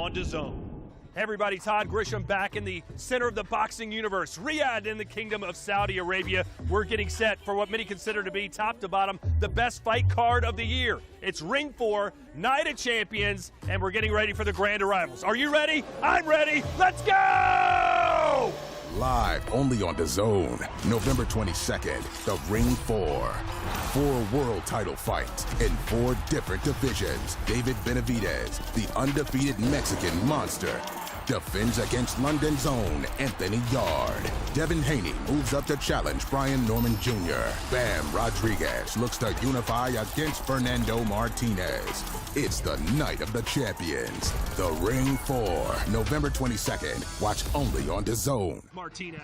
on DAZN. Hey everybody, Todd Grisham back in the center of the boxing universe, Riyadh in the Kingdom of Saudi Arabia. We're getting set for what many consider to be, top to bottom, the best fight card of the year. It's Ring 4, Night of Champions, and we're getting ready for the grand arrivals. Are you ready? I'm ready. Let's go! Live only on DAZN, November 22nd, the Ring 4. 4 world title fights in 4 different divisions. David Benavidez, the undefeated Mexican monster, defends against London's own Anthony Yard. Devin Haney moves up to challenge Brian Norman Jr. Bam Rodriguez looks to unify against Fernando Martinez. It's the night of the champions. The Ring 4, November 22nd. Watch only on DAZN. Martinez.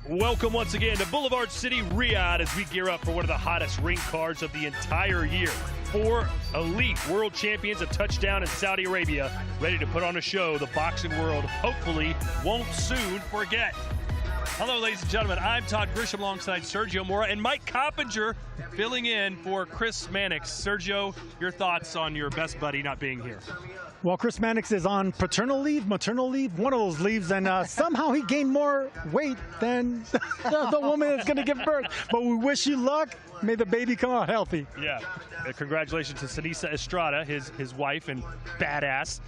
Welcome once again to Boulevard City, Riyadh, as we gear up for one of the hottest ring cards of the entire year. 4 elite world champions, a touchdown in Saudi Arabia, ready to put on a show the boxing world hopefully won't soon forget. Hello, ladies and gentlemen. I'm Todd Grisham alongside Sergio Mora and Mike Coppinger filling in for Chris Mannix. Sergio, your thoughts on your best buddy not being here? Well, Chris Mannix is on paternal leave, maternal leave, one of those leaves, and somehow he gained more weight than the woman that's going to give birth. But we wish you luck. May the baby come out healthy. Yeah. Congratulations to Sinisa Estrada, his wife, and badass.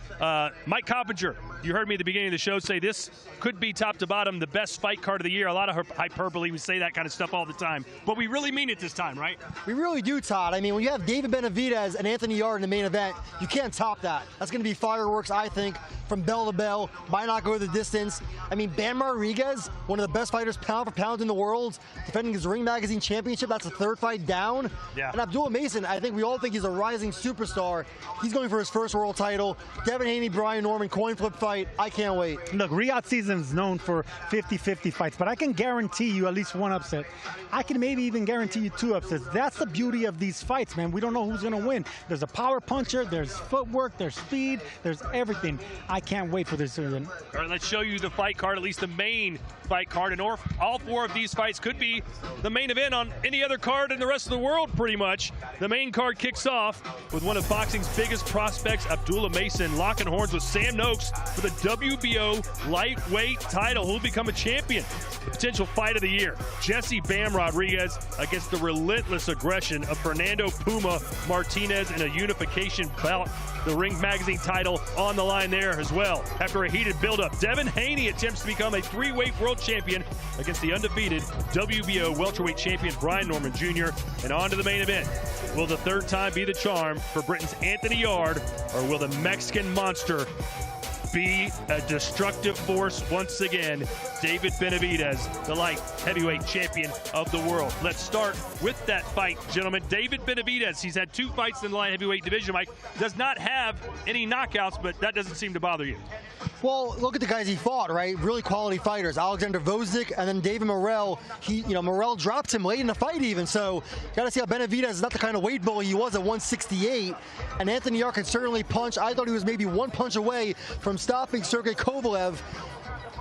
Mike Coppinger, you heard me at the beginning of the show say this could be top to bottom the best fight card of the year. A lot of hyperbole. We say that kind of stuff all the time. But we really mean it this time, right? We really do, Todd. I mean, when you have David Benavidez and Anthony Yard in the main event, you can't top that. That's going to be fireworks, I think, from bell to bell. Might not go the distance. I mean, Bam Rodriguez, one of the best fighters pound for pound in the world, defending his Ring Magazine championship. That's the 3rd fight down. Yeah. And Abdullah Mason, I think we all think he's a rising superstar. He's going for his 1st world title. Devin Haney, Brian Norman, coin flip fight. I can't wait. Look, Riyadh season is known for 50-50 fights, but I can guarantee you at least 1 upset. I can maybe even guarantee you 2 upsets. That's the beauty of these fights, man. We don't know who's going to win. There's a power puncher, there's footwork, there's speed, there's everything. I can't wait for this season. All right, let's show you the fight card, at least the main fight card. And all 4 of these fights could be the main event on any other card in the rest of the world, pretty much. The main card kicks off with one of boxing's biggest prospects, Abdullah Mason, locking horns with Sam Noakes for the WBO lightweight title. Who'll become a champion? The potential fight of the year. Jesse Bam Rodriguez against the relentless aggression of Fernando Puma Martinez in a unification bout. The Ring Magazine title on the line there as well. After a heated buildup, Devin Haney attempts to become a 3-weight world champion against the undefeated WBO welterweight champion Brian Norman Jr. And on to the main event. Will the 3rd time be the charm for Britain's Anthony Yard, or will the Mexican monster be a destructive force once again? David Benavidez, the light heavyweight champion of the world. Let's start with that fight, gentlemen. David Benavidez, he's had 2 fights in the light heavyweight division, Mike. Does not have any knockouts, but that doesn't seem to bother you. Well, look at the guys he fought, right? Really quality fighters. Alexander Vosdik and then David Morrell. Morrell dropped him late in the fight even. So, got to see how Benavidez is not the kind of weight bully he was at 168. And Anthony Yard can certainly punch. I thought he was maybe 1 punch away from stopping Sergey Kovalev.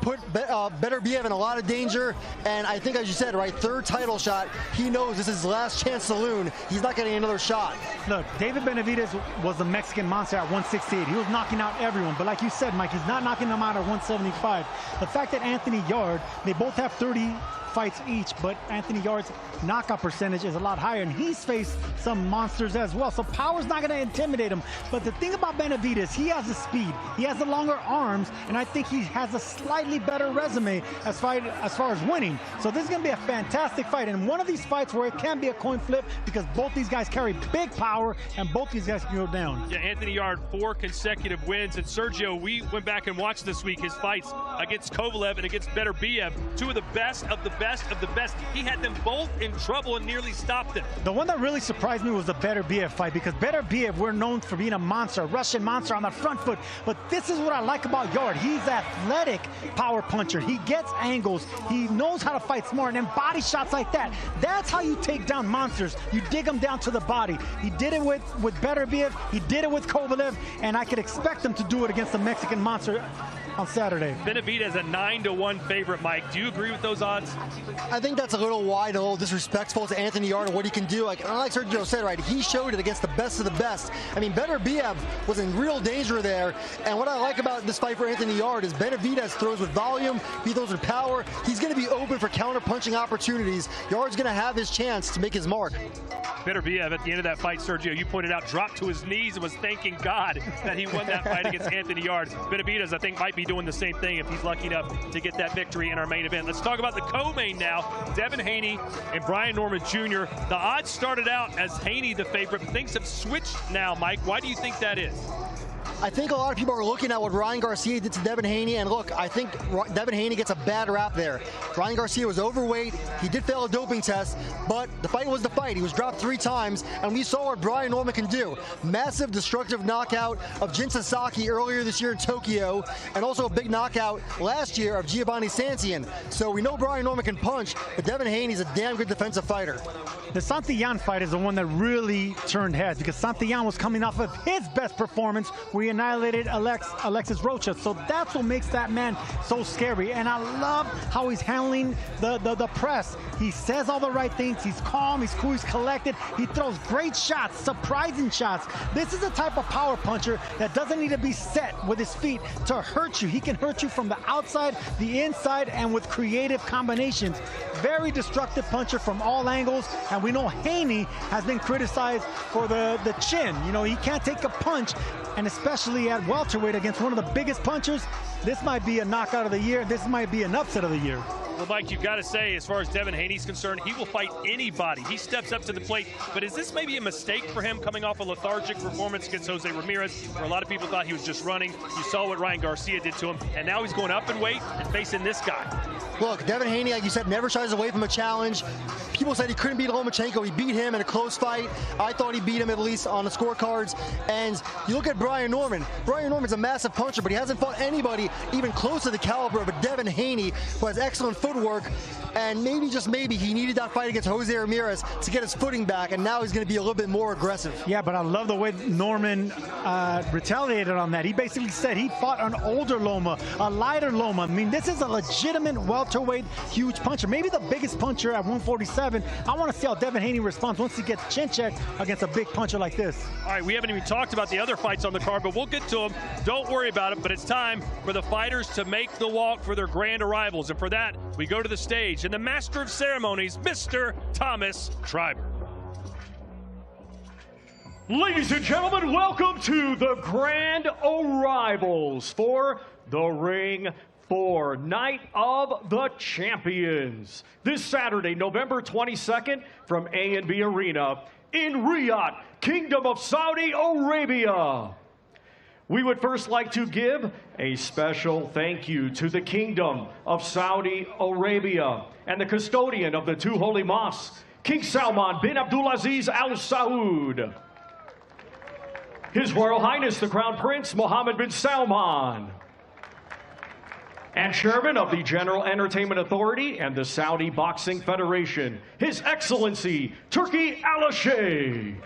Put Beterbiev in a lot of danger, and I think, as you said, right, 3rd title shot. He knows this is his last chance saloon. He's not getting another shot. Look, David Benavidez was the Mexican monster at 168. He was knocking out everyone, but like you said, Mike, he's not knocking them out at 175. The fact that Anthony Yard, they both have 30 fights each, but Anthony Yard's knockout percentage is a lot higher, and he's faced some monsters as well, so power's not going to intimidate him. But the thing about Benavidez, he has the speed, he has the longer arms, and I think he has a slightly better resume as far as winning. So this is going to be a fantastic fight, and one of these fights where it can be a coin flip, because both these guys carry big power, and both these guys can go down. Yeah, Anthony Yard, 4 consecutive wins, and Sergio, we went back and watched this week his fights against Kovalev and against Beterbiev, 2 of the best of the best of the best. He had them both in trouble and nearly stopped them. The one that really surprised me was the Beterbiev fight, because Beterbiev, we're known for being a monster, a Russian monster on the front foot, but this is what I like about Yard. He's athletic power puncher. He gets angles. He knows how to fight smart, and body shots like that. That's how you take down monsters. You dig them down to the body. He did it with Beterbiev. He did it with Kovalev, and I could expect him to do it against the Mexican monster. on Saturday. Benavidez a 9-1 favorite, Mike. Do you agree with those odds? I think that's a little wide, a little disrespectful to Anthony Yard and what he can do. Like Sergio said, right, he showed it against the best of the best. I mean, Beterbiev was in real danger there, and what I like about this fight for Anthony Yard is Benavidez throws with volume, he throws with power. He's going to be open for counter-punching opportunities. Yard's going to have his chance to make his mark. Beterbiev at the end of that fight, Sergio, you pointed out, dropped to his knees and was thanking God that he won that fight against Anthony Yard. Benavidez, I think, might be doing the same thing if he's lucky enough to get that victory in our main event. Let's talk about the co-main now. Devin Haney and Brian Norman Jr. The odds started out as Haney the favorite, but things have switched now, Mike. Why do you think that is? I think a lot of people are looking at what Ryan Garcia did to Devin Haney, and look, I think Devin Haney gets a bad rap there. Ryan Garcia was overweight, he did fail a doping test, but the fight was the fight. He was dropped 3 times, and we saw what Brian Norman can do. Massive destructive knockout of Jin Sasaki earlier this year in Tokyo, and also a big knockout last year of Giovanni Santian. So we know Brian Norman can punch, but Devin Haney's a damn good defensive fighter. The Santillan fight is the one that really turned heads because Santillan was coming off of his best performance where he annihilated Alexis Rocha. So that's what makes that man so scary. And I love how he's handling the press. He says all the right things. He's calm, he's cool, he's collected. He throws great shots, surprising shots. This is the type of power puncher that doesn't need to be set with his feet to hurt you. He can hurt you from the outside, the inside, and with creative combinations. Very destructive puncher from all angles. And we know Haney has been criticized for the chin. You know, he can't take a punch, and especially at welterweight against one of the biggest punchers, this might be a knockout of the year. This might be an upset of the year. Well, Mike, you've got to say, as far as Devin Haney's concerned, he will fight anybody. He steps up to the plate. But is this maybe a mistake for him coming off a lethargic performance against Jose Ramirez, where a lot of people thought he was just running? You saw what Ryan Garcia did to him, and now he's going up in weight and facing this guy. Look, Devin Haney, like you said, never shies away from a challenge. People said he couldn't beat Lomachenko. He beat him in a close fight. I thought he beat him at least on the scorecards. And you look at Brian Norman. Brian Norman's a massive puncher, but he hasn't fought anybody even close to the caliber of a Devin Haney, who has excellent footwork. And maybe, just maybe, he needed that fight against Jose Ramirez to get his footing back, and now he's going to be a little bit more aggressive. Yeah, but I love the way Norman retaliated on that. He basically said he fought an older Loma, a lighter Loma. I mean, this is a legitimate welterweight huge puncher, maybe the biggest puncher at 147. I want to see how Devin Haney responds once he gets chin checked against a big puncher like this. All right, we haven't even talked about the other fights on the card, but we'll get to them. Don't worry about it, but it's time for the fighters to make the walk for their grand arrivals. And for that, we go to the stage and the master of ceremonies, Mr. Thomas Schreiber. Ladies and gentlemen, welcome to the grand arrivals for the Ring 4 Night of the Champions. This Saturday, November 22nd, from A&B Arena in Riyadh, Kingdom of Saudi Arabia. We would first like to give a special thank you to the Kingdom of Saudi Arabia and the custodian of the 2 holy mosques, King Salman bin Abdulaziz Al Saud. His Royal Highness the Crown Prince Mohammed bin Salman. And Chairman of the General Entertainment Authority and the Saudi Boxing Federation, His Excellency Turki Al-Sheikh.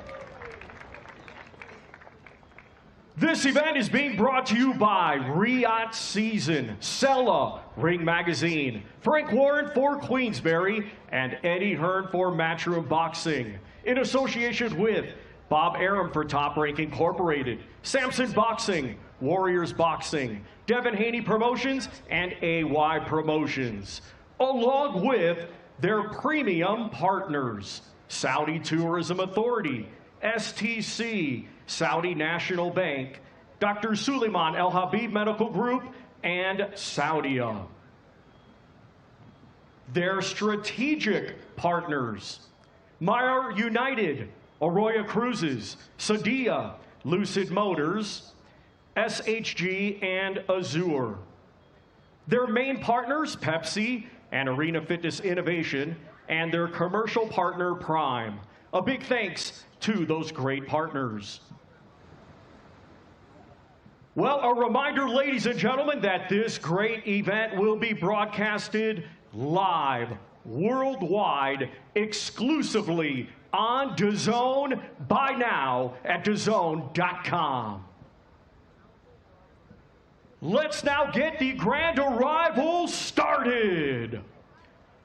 This event is being brought to you by Riyadh Season, Sella, Ring Magazine, Frank Warren for Queensberry, and Eddie Hearn for Matchroom Boxing, in association with Bob Arum for Top Rank Incorporated, Samson Boxing, Warriors Boxing, Devin Haney Promotions, and AY Promotions, along with their premium partners, Saudi Tourism Authority, STC, Saudi National Bank, Dr. Suleiman El Habib Medical Group, and Saudia. Their strategic partners, Meyer United, Arroyo Cruises, Sadia, Lucid Motors, SHG, and Azure. Their main partners, Pepsi and Arena Fitness Innovation, and their commercial partner, Prime. A big thanks to those great partners. Well, a reminder, ladies and gentlemen, that this great event will be broadcasted live, worldwide, exclusively on DAZN by now at DAZN.com. Let's now get the grand arrival started.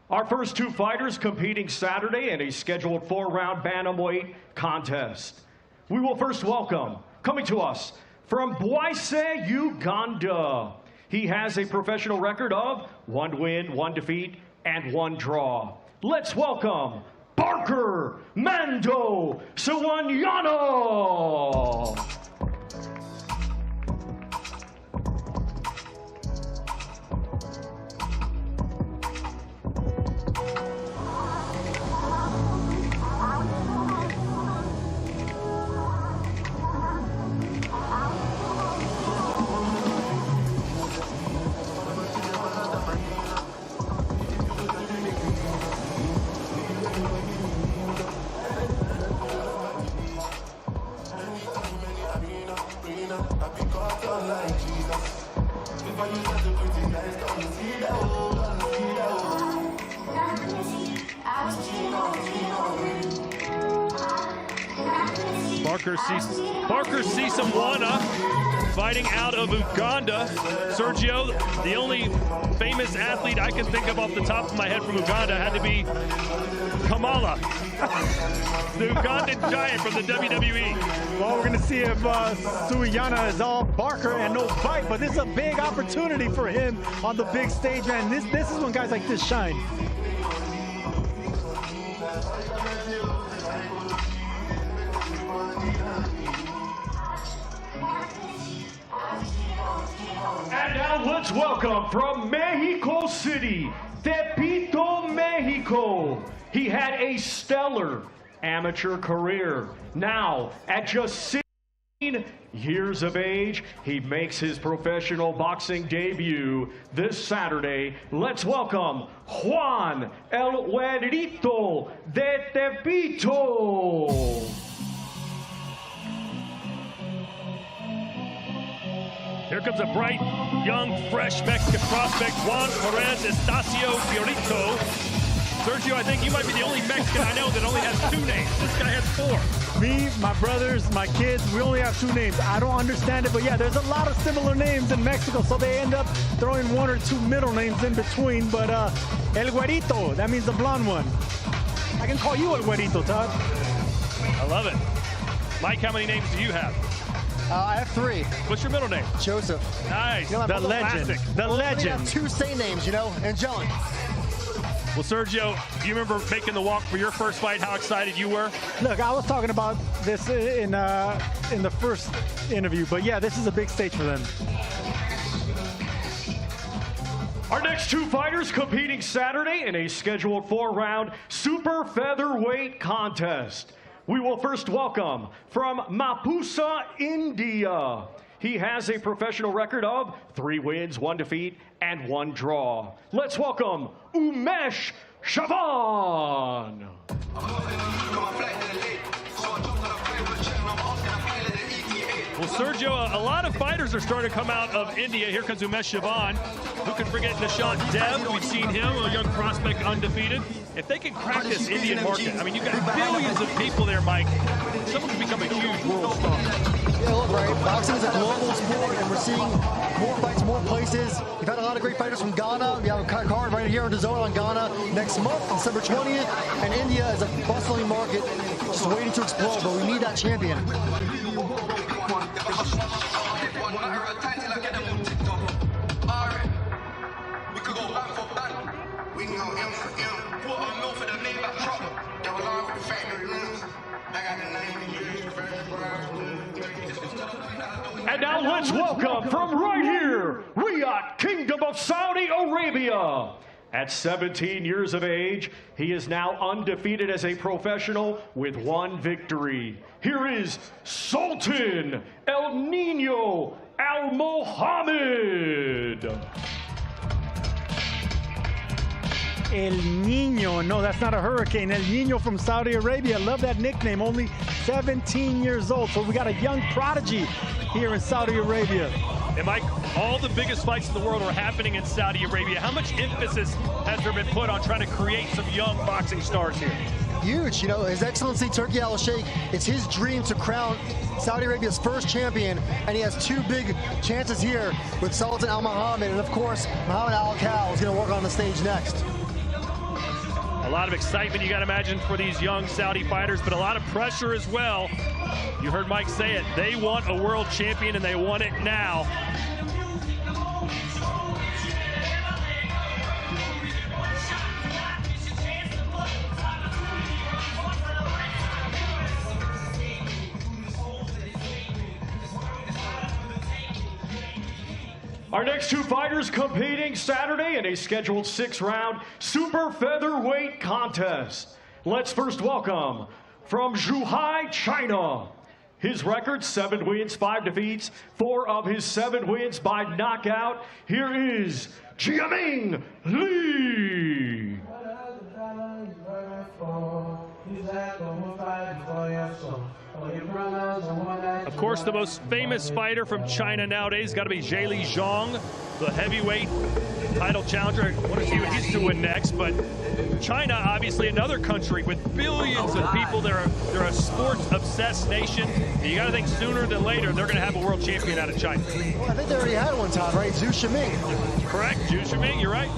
Our first two fighters competing Saturday in a scheduled 4-round bantamweight contest. We will first welcome, coming to us from Bwaise, Uganda. He has a professional record of 1 win, 1 defeat, and 1 draw. Let's welcome Barker Mando Sawanyana. Barker Sisamwana fighting out of Uganda. Sergio, the only famous athlete I can think of off the top of my head from Uganda had to be Kamala, the Ugandan giant from the WWE. Well, we're going to see if Sawanyana is all Barker and no fight, but this is a big opportunity for him on the big stage, man. This is when guys like this shine. And now let's welcome from Mexico City, Tepito, Mexico. He had a stellar amateur career. Now, at just 16 years of age, he makes his professional boxing debut this Saturday. Let's welcome Juan El Güerito de Tepito. Here comes a bright, young, fresh Mexican prospect, Juan Perez Estacio Fiorito. Sergio, I think you might be the only Mexican I know that only has 2 names. This guy has 4. Me, my brothers, my kids, we only have 2 names. I don't understand it, but yeah, there's a lot of similar names in Mexico, so they end up throwing 1 or 2 middle names in between. But El Güerito, that means the blonde one. I can call you El Güerito, Todd. I love it. Mike, how many names do you have? I have 3. What's your middle name? Joseph. Nice. The legend. Classic. The legend. We have 2 saint names, you know, angelic. Well, Sergio, do you remember making the walk for your first fight, how excited you were? Look, I was talking about this in the first interview, but yeah, this is a big stage for them. Our next 2 fighters competing Saturday in a scheduled 4-round super featherweight contest. We will first welcome from Mapusa, India. He has a professional record of 3 wins, 1 defeat, and 1 draw. Let's welcome Umesh Chavan. Well, Sergio, a lot of fighters are starting to come out of India. Here comes Umesh Chavan. Who can forget Nishant Dev? We've seen him, a young prospect, undefeated. If they can crack this Indian market, I mean, you've got billions of people there, Mike. Someone can become a huge world star. Yeah, look, right, boxing is a global sport, and we're seeing more fights, more places. You've had a lot of great fighters from Ghana. We have a card right here on DAZN on Ghana next month, December 20th. And India is a bustling market, just waiting to explode, but we need that champion. And now let's welcome from right here, Riyadh, Kingdom of Saudi Arabia. At 17 years of age, he is now undefeated as a professional with 1 victory. Here is Sultan El Nino Al Mohammed. El Nino. No, that's not a hurricane. El Nino from Saudi Arabia. Love that nickname. Only 17 years old. So we got a young prodigy here in Saudi Arabia. And Mike, all the biggest fights in the world are happening in Saudi Arabia. How much emphasis has there been put on trying to create some young boxing stars here? Huge. You know, His Excellency Turki Al-Sheikh, it's his dream to crown Saudi Arabia's first champion, and he has two big chances here with Sultan Al Mohammed, and of course, Muhammad Al Khal is going to work on the stage next. A lot of excitement, you got to imagine, for these young Saudi fighters, but a lot of pressure as well. You heard Mike say it. They want a world champion, and they want it now. Our next two fighters competing Saturday in a scheduled 6-round super featherweight contest. Let's first welcome from Zhuhai, China. His record, 7 wins, 5 defeats, 4 of his 7 wins by knockout. Here is Jiaming Li. Of course, the most famous fighter from China nowadays got to be Zheli Zhang, the heavyweight title challenger. I want to see what he's doing next, but China, obviously another country with billions of people. They're a sports-obsessed nation. You got to think sooner than later they're going to have a world champion out of China. Well, I think they already had one time, right? Zhu Shiming. Correct, Zhu Shiming, you're right.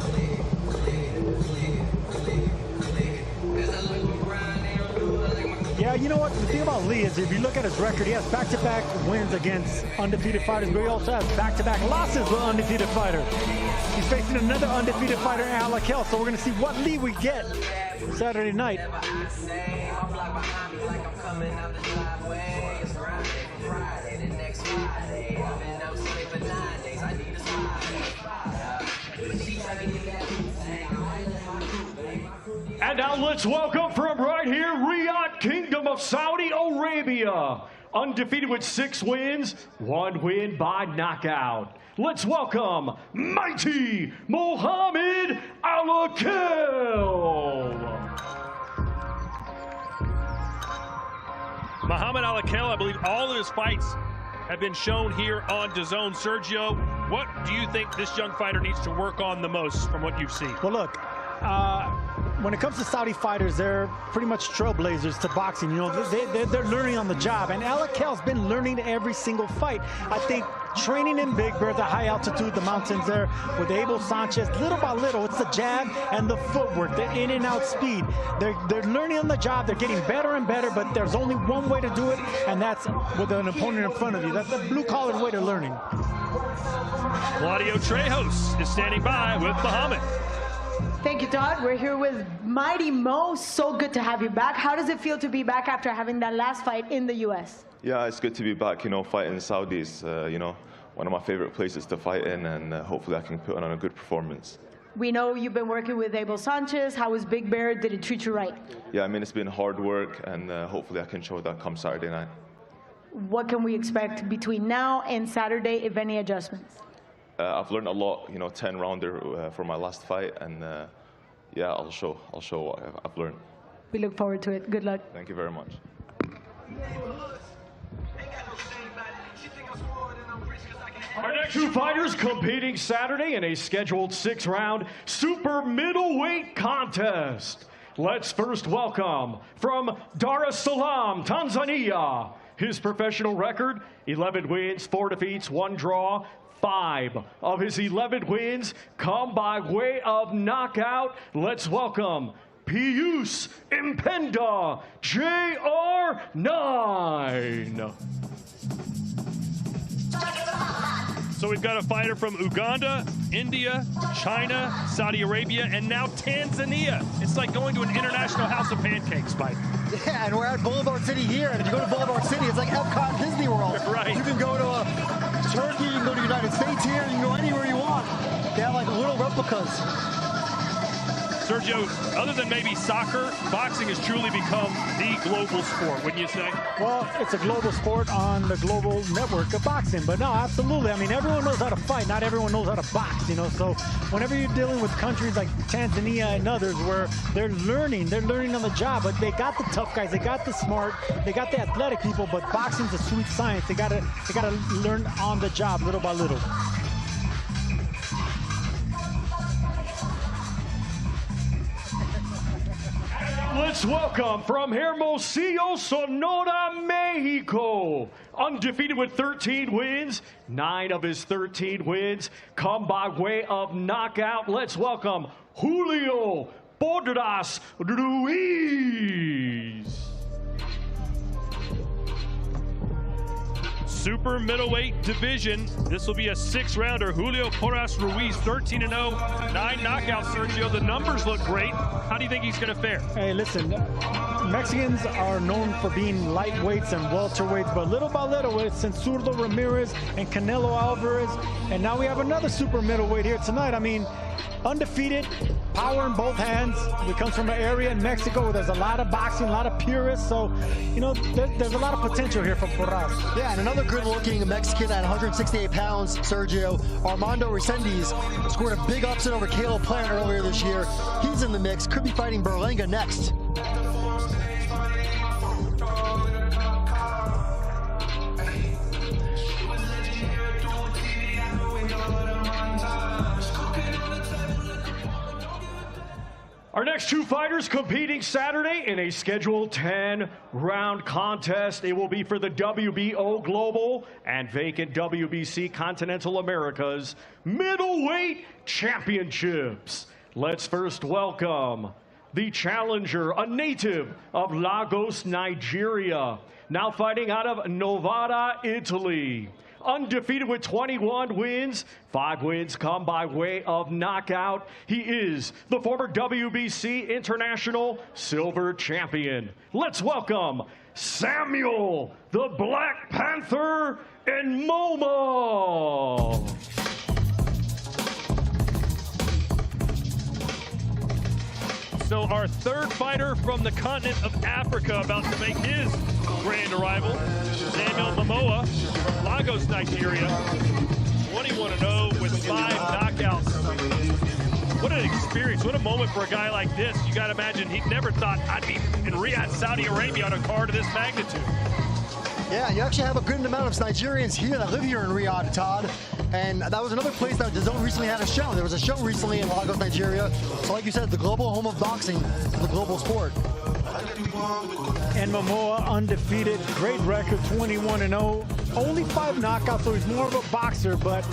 Yeah, you know what? The thing about Lee is if you look at his record, he has back-to-back wins against undefeated fighters, but he also has back-to-back losses with undefeated fighters. He's facing another undefeated fighter, Al Khal, so we're going to see what Lee we get Saturday night. And now let's welcome from right here, Riyadh, Kingdom of Saudi Arabia. Undefeated with 6 wins, 1 win by knockout. Let's welcome mighty Mohammed Al Khal. Muhammad Al Khal, I believe all of his fights have been shown here on DAZN. Sergio, what do you think this young fighter needs to work on the most from what you've seen? Well, look, when it comes to Saudi fighters, they're pretty much trailblazers to boxing. You know, they're learning on the job, and Al Khal's been learning every single fight. I think training in Big Bear, the high altitude, the mountains there, with Abel Sanchez, little by little, it's the jab and the footwork, the in and out speed. They're learning on the job. They're getting better and better, but there's only one way to do it, and that's with an opponent in front of you. That's the blue-collar way to learning. Claudio Trejos is standing by with Muhammad. Thank you, Todd. We're here with Mighty Mo. So good to have you back. How does it feel to be back after having that last fight in the U.S.? Yeah, it's good to be back, you know, fighting the Saudis. You know, one of my favorite places to fight in, and hopefully I can put on a good performance. We know you've been working with Abel Sanchez. How was Big Bear? Did it treat you right? Yeah, I mean, it's been hard work, and hopefully I can show that come Saturday night. What can we expect between now and Saturday, if any adjustments? I've learned a lot, you know, 10-rounder for my last fight, and yeah, I'll show what I've learned. We look forward to it. Good luck. Thank you very much. Our next two fighters competing Saturday in a scheduled 6-round super middleweight contest. Let's first welcome from Dar es Salaam, Tanzania. His professional record, 11 wins, 4 defeats, 1 draw. 5 of his 11 wins come by way of knockout. Let's welcome Pius Impenda, JR9. So we've got a fighter from Uganda, India, China, Saudi Arabia, and now Tanzania. It's like going to an international house of pancakes, Mike. Yeah, and we're at Boulevard City here, and if you go to Boulevard City, it's like Epcot Disney World. Right. You can go to Turkey, you can go to the United States here, you can go anywhere you want. They have like little replicas. Sergio, other than maybe soccer, boxing has truly become the global sport, wouldn't you say? Well, it's a global sport on the global network of boxing. But no, absolutely. I mean, everyone knows how to fight. Not everyone knows how to box, you know. So whenever you're dealing with countries like Tanzania and others where they're learning on the job, but they got the tough guys, they got the smart, they got the athletic people, but boxing's a sweet science. They gotta learn on the job little by little. Let's welcome from Hermosillo, Sonora, Mexico. Undefeated with 13 wins. 9 of his 13 wins come by way of knockout. Let's welcome Julio Podras Ruiz. Super middleweight division. This will be a 6-rounder. Julio Porras Ruiz, 13-0, 9 knockouts. Sergio, the numbers look great. How do you think he's going to fare? Hey, listen, Mexicans are known for being lightweights and welterweights, but little by little, it's Censurdo Ramirez and Canelo Alvarez, and now we have another super middleweight here tonight. I mean, undefeated, power in both hands. He comes from an area in Mexico where there's a lot of boxing, a lot of purists, so, you know, there's a lot of potential here for Porras. Yeah, and another good-looking Mexican at 168 pounds, Sergio, Armando Resendiz, scored a big upset over Caleb Plant earlier this year. He's in the mix, could be fighting Berlanga next. Our next 2 fighters competing Saturday in a scheduled 10-round contest. It will be for the WBO Global and vacant WBC Continental Americas Middleweight Championships. Let's first welcome the challenger, a native of Lagos, Nigeria, now fighting out of Novara, Italy. Undefeated with 21 wins, 5 wins come by way of knockout. He is the former WBC International Silver Champion. Let's welcome Samuel, the Black Panther, and Momo. So our third fighter from the continent of Africa about to make his grand arrival, Samuel Momoa from Lagos, Nigeria, 21-0 with 5 knockouts. What an experience, what a moment for a guy like this. You gotta imagine he never thought I'd be in Riyadh, Saudi Arabia on a card of this magnitude. Yeah, you actually have a good amount of Nigerians here that live here in Riyadh, Todd. And that was another place that DAZN recently had a show. There was a show recently in Lagos, Nigeria. So like you said, the global home of boxing, the global sport. And Momoa undefeated, great record, 21-0. Only 5 knockouts, so he's more of a boxer, but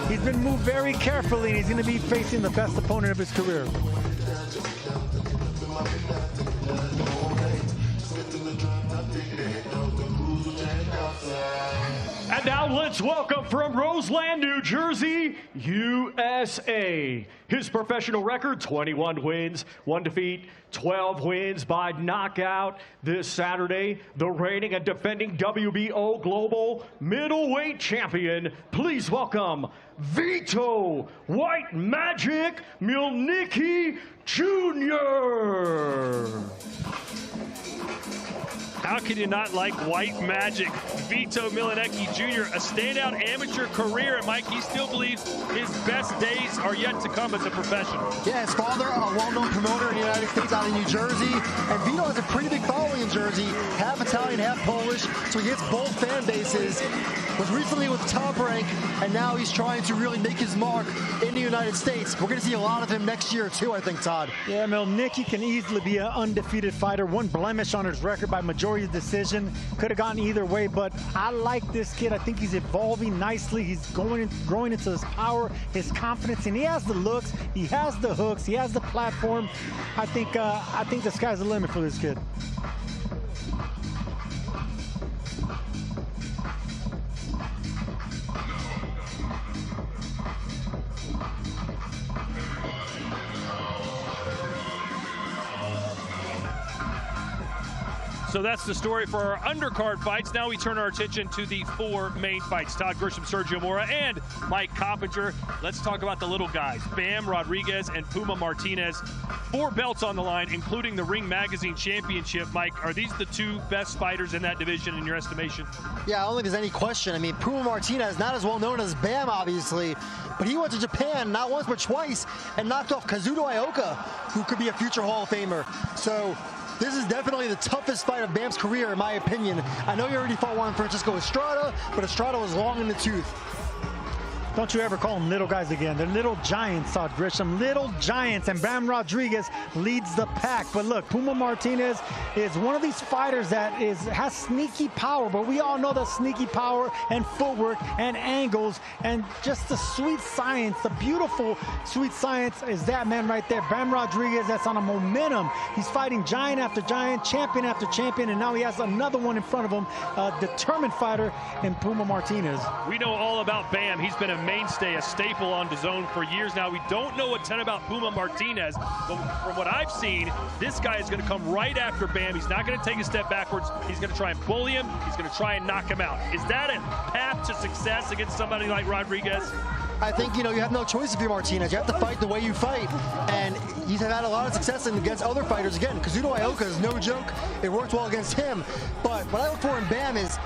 he's been moved very carefully, and he's going to be facing the best opponent of his career. And now let's welcome from Roseland, New Jersey, USA. His professional record, 21 wins, 1 defeat, 12 wins by knockout. This Saturday, the reigning and defending WBO Global Middleweight Champion. Please welcome Vito White Magic Mielnicki Jr. How can you not like White Magic? Vito Mielnicki Jr., a standout amateur career, and Mike, he still believes his best days are yet to come as a professional. Yeah, his father, a well-known promoter in the United States out in New Jersey, and Vito has a pretty big following in Jersey, half Italian, half Polish, so he hits both fan bases. Was recently with Top Rank, and now he's trying to really make his mark in the United States. We're going to see a lot of him next year, too, I think, Todd. Yeah, Mielnicki can easily be an undefeated fighter. 1 blemish on his record by majority decision. Could have gone either way, but I like this kid. I think he's evolving nicely. He's growing into his power, his confidence, and he has the looks, he has the hooks, he has the platform. I think the sky's the limit for this kid. So that's the story for our undercard fights. Now we turn our attention to the 4 main fights. Todd Grisham, Sergio Mora, and Mike Coppinger. Let's talk about the little guys. Bam Rodriguez and Puma Martinez. 4 belts on the line, including the Ring Magazine Championship. Mike, are these the 2 best fighters in that division in your estimation? Yeah, I don't think there's any question. I mean, Puma Martinez, not as well known as Bam, obviously, but he went to Japan not once but twice and knocked off Kazuto Ioka, who could be a future Hall of Famer. So this is definitely the toughest fight of Bam's career, in my opinion. I know he already fought Juan Francisco Estrada, but Estrada was long in the tooth. Don't you ever call them little guys again. They're little giants, Todd Grisham. Little giants, and Bam Rodriguez leads the pack. But look, Puma Martinez is one of these fighters that has sneaky power, but we all know the sneaky power and footwork and angles and just the sweet science, the beautiful sweet science is that man right there. Bam Rodriguez, that's on a momentum. He's fighting giant after giant, champion after champion, and now he has another one in front of him, a determined fighter in Puma Martinez. We know all about Bam. He's been a mainstay, a staple on DAZN for years now. We don't know a ton about Puma Martinez, but from what I've seen, this guy is going to come right after Bam. He's not going to take a step backwards. He's going to try and bully him. He's going to try and knock him out. Is that a path to success against somebody like Rodriguez? I think, you have no choice if you're Martinez. You have to fight the way you fight. And he's had a lot of success against other fighters. Again, Kazuto Ioka is no joke. It worked well against him. But what I look for in Bam is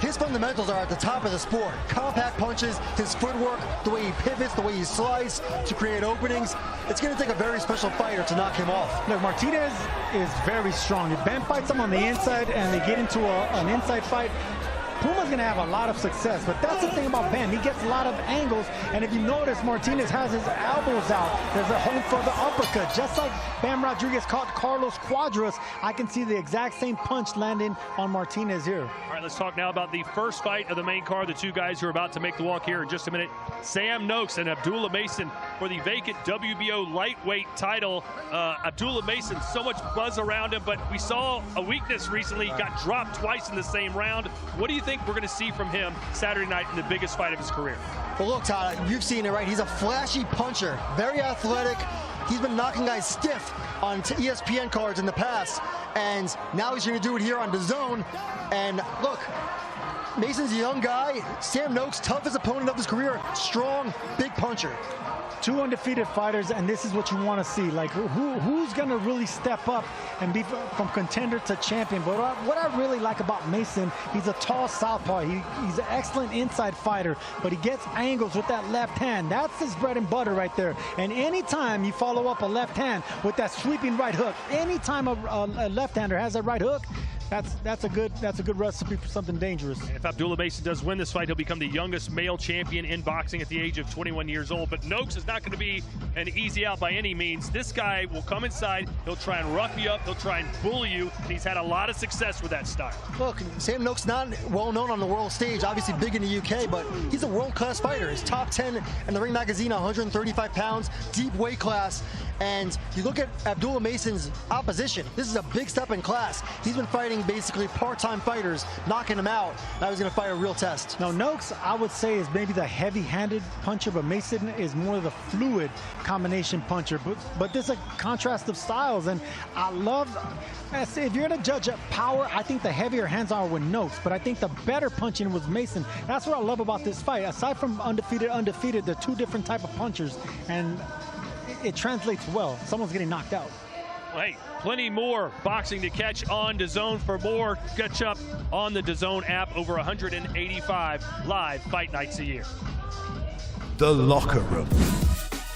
his fundamentals are at the top of the sport. Compact punches, his footwork, the way he pivots, the way he slides to create openings. It's going to take a very special fighter to knock him off. Look, Martinez is very strong. If Bam fights him on the inside and they get into an inside fight, Puma's going to have a lot of success, but that's the thing about Bam. He gets a lot of angles, and if you notice, Martinez has his elbows out. There's a home for the uppercut. Just like Bam Rodriguez caught Carlos Cuadras, I can see the exact same punch landing on Martinez here. All right, let's talk now about the first fight of the main card. The 2 guys who are about to make the walk here in just a minute. Sam Noakes and Abdullah Mason for the vacant WBO lightweight title. Abdullah Mason, so much buzz around him, but we saw a weakness recently. He got dropped twice in the same round. What do you think we're going to see from him Saturday night in the biggest fight of his career? Well, look, Todd, you've seen it, right? He's a flashy puncher, very athletic. He's been knocking guys stiff on ESPN cards in the past, and now he's going to do it here on DAZN. And look, Mason's a young guy. Sam Noakes, toughest opponent of his career, strong, big puncher. 2 undefeated fighters, and this is what you want to see. Like, who's going to really step up and be from contender to champion? But what I really like about Mason, he's a tall southpaw. He's an excellent inside fighter, but he gets angles with that left hand. That's his bread and butter right there. And anytime you follow up a left hand with that sweeping right hook, anytime a left-hander has a right hook, that's a good recipe for something dangerous. If Abdullah Mason does win this fight, he'll become the youngest male champion in boxing at the age of 21 years old. But Noakes is not going to be an easy out by any means. This guy will come inside, he'll try and rough you up, he'll try and bully you, and he's had a lot of success with that style. Look, Sam Noakes not well known on the world stage, obviously big in the UK, but he's a world-class fighter. He's top 10 in the Ring Magazine, 135 pounds, deep weight class. And you look at Abdullah Mason's opposition, this is a big step in class. He's been fighting basically part-time fighters, knocking him out. Now he's going to fight a real test. Now, Noakes, I would say, is maybe the heavy-handed puncher, but Mason is more of the fluid combination puncher. But there's a contrast of styles, and I love, if you're going to judge power, I think the heavier hands are with Noakes, but I think the better punching was Mason. That's what I love about this fight. Aside from undefeated, they're 2 different type of punchers, and it translates well. Someone's getting knocked out. Well, hey, plenty more boxing to catch on DAZN. For more, catch up on the DAZN app. Over 185 live fight nights a year. The Locker Room,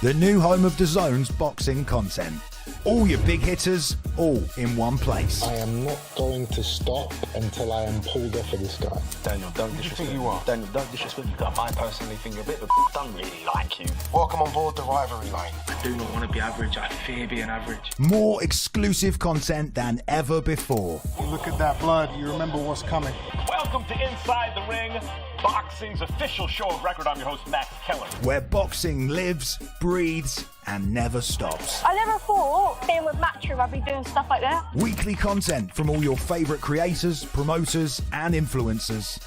the new home of DAZN's boxing content. All your big hitters, all in one place. I am not going to stop until I am pulled off of this guy. Daniel, don't disrespect you. Daniel, don't disrespect you. I personally think you're a bit of a don't really like you. Welcome on board the rivalry line. I do not want to be average. I fear being average. More exclusive content than ever before. You look at that blood, you remember what's coming. Welcome to Inside the Ring, boxing's official show of record. I'm your host, Max Keller. Where boxing lives, breathes, and never stops. I never thought being with Matchroom I'd be doing stuff like that. Weekly content from all your favourite creators, promoters, and influencers.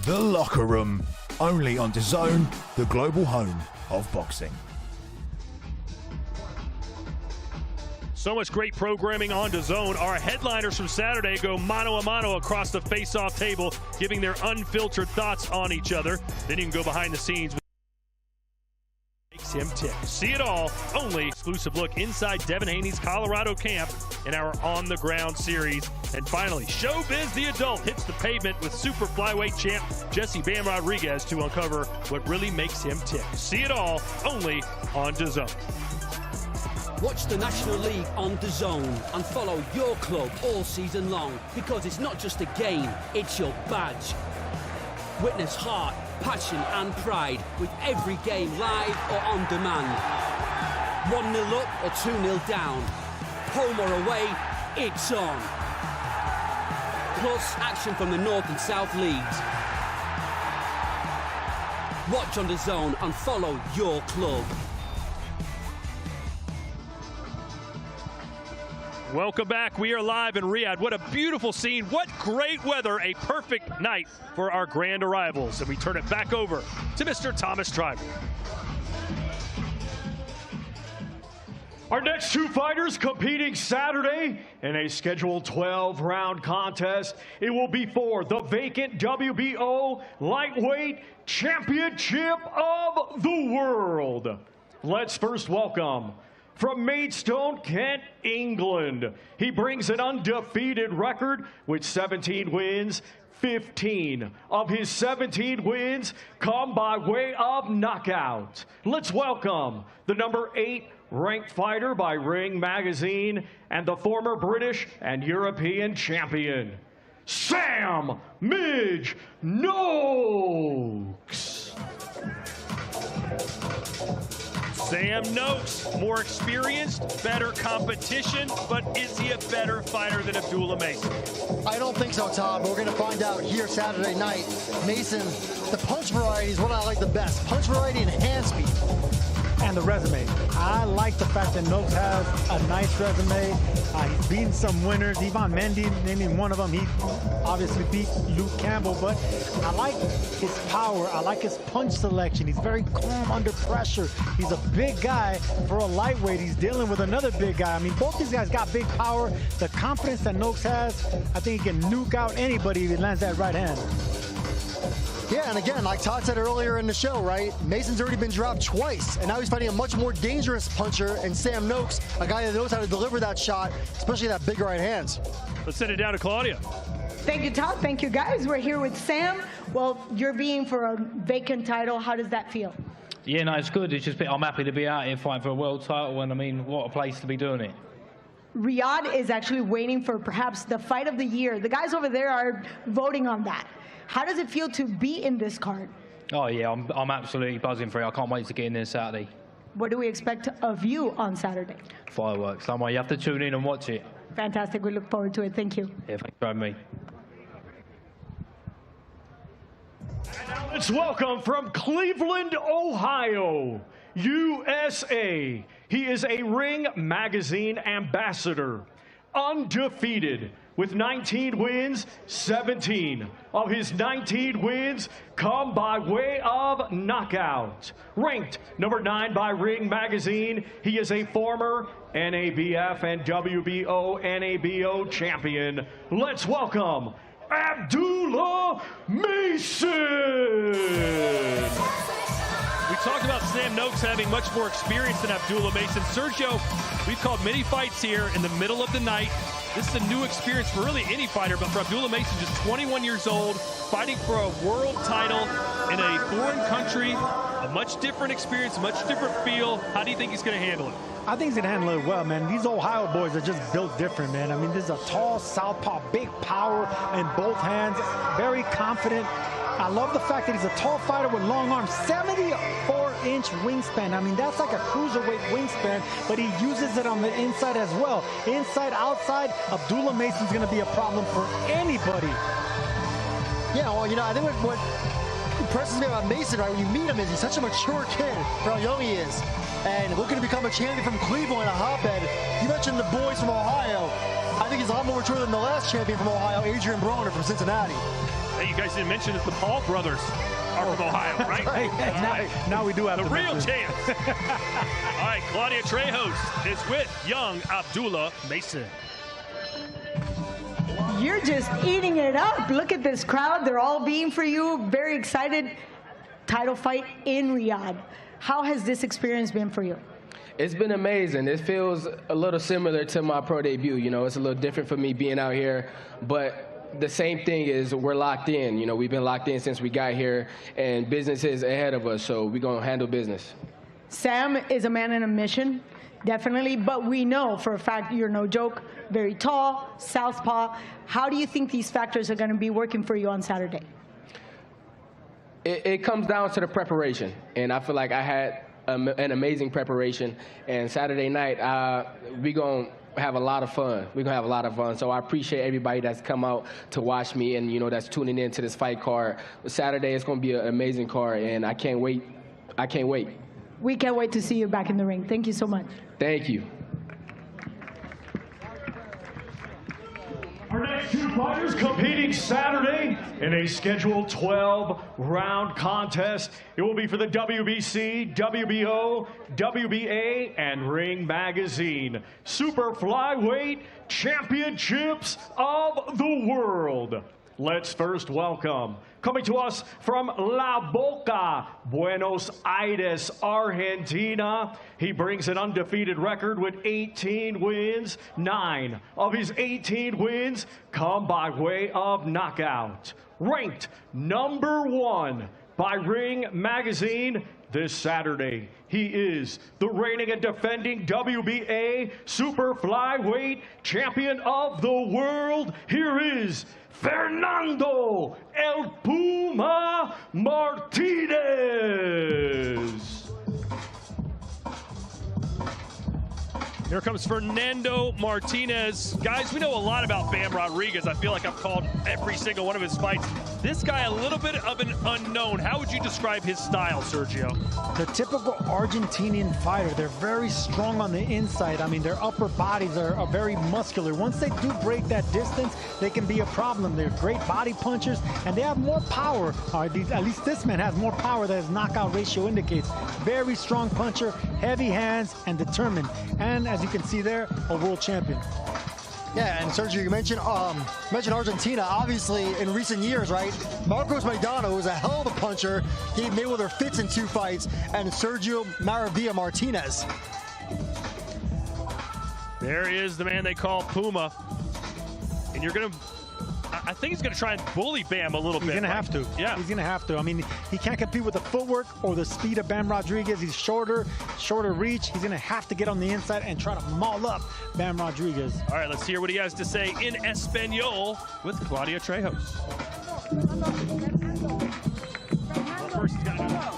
The Locker Room, only on DAZN, the global home of boxing. So much great programming on DAZN. Our headliners from Saturday go mano a mano across the face-off table, giving their unfiltered thoughts on each other. Then you can go behind the scenes. Makes him tick. See it all. Only exclusive look inside Devin Haney's Colorado camp in our On the Ground series. And finally, Showbiz the Adult hits the pavement with super flyweight champ Jesse Bam Rodriguez to uncover what really makes him tick. See it all. Only on DAZN. Watch the National League on DAZN and follow your club all season long, because it's not just a game, it's your badge. Witness heart, passion and pride with every game live or on demand. 1-0 up or 2-0 down. Home or away, it's on. Plus action from the North and South Leagues. Watch on DAZN and follow your club. Welcome back. We are live in Riyadh. What a beautiful scene. What great weather. A perfect night for our grand arrivals. And we turn it back over to Mr. Thomas Driver. Our next two fighters competing Saturday in a scheduled 12-round contest. It will be for the vacant WBO Lightweight Championship of the World. Let's first welcome, from Maidstone, Kent, England, he brings an undefeated record with 17 wins. 15 of his 17 wins come by way of knockout. Let's welcome the number 8 ranked fighter by Ring Magazine and the former British and European champion, Sam Midge Noakes. Sam Noakes, more experienced, better competition, but is he a better fighter than Abdullah Mason? I don't think so, Todd, but we're going to find out here Saturday night. Mason, the punch variety is what I like the best. Punch variety and hand speed. And the resume. I like the fact that Noakes has a nice resume. He's beaten some winners. Ivan Mendy, naming one of them. He obviously beat Luke Campbell, but I like his power. I like his punch selection. He's very calm under pressure. He's a big guy for a lightweight. He's dealing with another big guy. I mean, both these guys got big power. The confidence that Noakes has, I think he can nuke out anybody if he lands that right hand. Yeah, and again, like Todd said earlier in the show, right? Mason's already been dropped twice, and now he's fighting a much more dangerous puncher, and Sam Noakes, a guy that knows how to deliver that shot, especially that big right hand. Let's send it down to Claudia. Thank you, Todd. Thank you, guys. We're here with Sam. Well, you're being for a vacant title. How does that feel? Yeah, no, it's good. It's just I'm happy to be out here fighting for a world title, and I mean, what a place to be doing it. Riyadh is actually waiting for perhaps the fight of the year. The guys over there are voting on that. How does it feel to be in this card? Oh, yeah, I'm absolutely buzzing for it. I can't wait to get in there Saturday. What do we expect of you on Saturday? Fireworks. Don't worry, you have to tune in and watch it. Fantastic. We look forward to it. Thank you. Yeah, thanks for having me. Let's welcome from Cleveland, Ohio, USA. He is a Ring Magazine ambassador, undefeated. With 19 wins, 17 of his 19 wins come by way of knockout. Ranked number 9 by Ring Magazine, he is a former NABF and WBO NABO champion. Let's welcome Abdullah Mason. We talked about Sam Noakes having much more experience than Abdullah Mason. Sergio, we've called many fights here in the middle of the night. This is a new experience for really any fighter, but for Abdullah Mason, just 21 years old, fighting for a world title in a foreign country, a much different experience, much different feel. How do you think he's going to handle it? I think he's going to handle it well, man. These Ohio boys are just built different, man. I mean, this is a tall southpaw, big power in both hands, very confident. I love the fact that he's a tall fighter with long arms, 74-inch wingspan. I mean, that's like a cruiserweight wingspan, but he uses it on the inside as well. Inside, outside, Abdullah Mason's going to be a problem for anybody. Yeah, well, you know, I think what impresses me about Mason, right, when you meet him, is he's such a mature kid for how young he is. And looking to become a champion from Cleveland, a hotbed. You mentioned the boys from Ohio. I think he's a lot more mature than the last champion from Ohio, Adrian Broner from Cincinnati. Hey, you guys didn't mention that the Paul brothers are from Ohio, right? Now we do have the to real mention. chance. All right, Claudia Trejos is with young Abdullah Mason. You're just eating it up. Look at this crowd. They're all being for you. Very excited. Title fight in Riyadh. How has this experience been for you? It's been amazing. It feels a little similar to my pro debut. You know, it's a little different for me being out here, but the same thing is we're locked in. You know, we've been locked in since we got here, and business is ahead of us, so we're going to handle business. Sam is a man in a mission, definitely, but we know for a fact you're no joke, very tall, southpaw. How do you think these factors are going to be working for you on Saturday? It comes down to the preparation, and I feel like I had an amazing preparation, and Saturday night we're going to have a lot of fun. We're going to have a lot of fun, so I appreciate everybody that's come out to watch me and, you know, that's tuning in to this fight card. Saturday is going to be an amazing card, and I can't wait. I can't wait. We can't wait to see you back in the ring. Thank you so much. Thank you. Our next two fighters competing Saturday in a scheduled 12-round contest. It will be for the WBC, WBO, WBA, and Ring Magazine Super Flyweight Championships of the World. Let's first welcome, coming to us from La Boca, Buenos Aires, Argentina. He brings an undefeated record with 18 wins. 9 of his 18 wins come by way of knockout. Ranked #1 by Ring Magazine this Saturday, he is the reigning and defending WBA Super Flyweight Champion of the World. Here is Fernando El Puma Martinez. Here comes Fernando Martinez. Guys, we know a lot about Bam Rodriguez. I feel like I've called every single one of his fights. This guy, a little bit of an unknown. How would you describe his style, Sergio? The typical Argentinian fighter. They're very strong on the inside. I mean, their upper bodies are very muscular. Once they do break that distance, they can be a problem. They're great body punchers, and they have more power. At least this man has more power than his knockout ratio indicates. Very strong puncher, heavy hands, and determined. And as you can see there, a world champion. Yeah, and Sergio, you mentioned Argentina. Obviously, in recent years, right? Marcos Maidana was a hell of a puncher. He gave Mayweather fits in 2 fights, and Sergio Maravilla Martinez. There is the man they call Puma. And you're going to, I think he's going to try and bully Bam a little bit. He's going to have to. Yeah. He's going to have to. I mean, he can't compete with the footwork or the speed of Bam Rodriguez. He's shorter reach. He's going to have to get on the inside and try to maul up Bam Rodriguez. All right, let's hear what he has to say in Espanol with Claudia Trejos. Well, first he's got to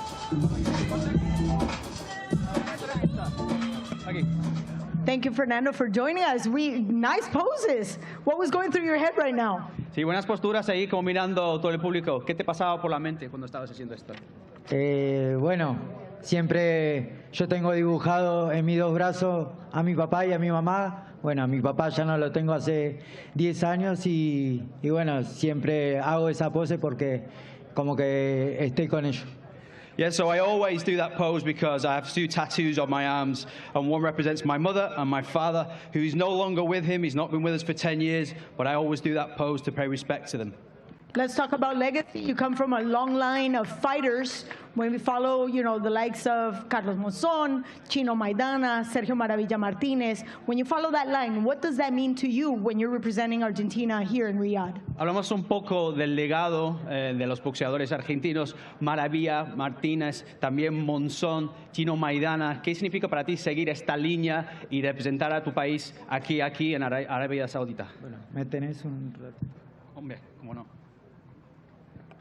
Thank you, Fernando, for joining us. Nice poses. What was going through your head right now? Sí, buenas posturas ahí, como mirando todo el público. ¿Qué te pasaba por la mente cuando estabas haciendo esto? Bueno, siempre yo tengo dibujado en mis 2 brazos a mi papá y a mi mamá. Bueno, a mi papá ya no lo tengo hace 10 años y bueno, siempre hago esa pose porque como que estoy con ellos. Yeah, so I always do that pose because I have 2 tattoos on my arms, and one represents my mother and my father, who's no longer with him. He's not been with us for 10 years, but I always do that pose to pay respect to them. Let's talk about legacy. You come from a long line of fighters. When we follow, you know, the likes of Carlos Monzón, Chino Maidana, Sergio Maravilla Martinez, when you follow that line, what does that mean to you when you're representing Argentina here in Riyadh? Hablamos un poco del legado de los boxeadores argentinos, Maravilla Martínez, también Monzón, Chino Maidana. ¿Qué significa para ti seguir esta línea y representar a tu país aquí en Arabia Saudita? Bueno, me tenés un rato. Hombre, cómo no.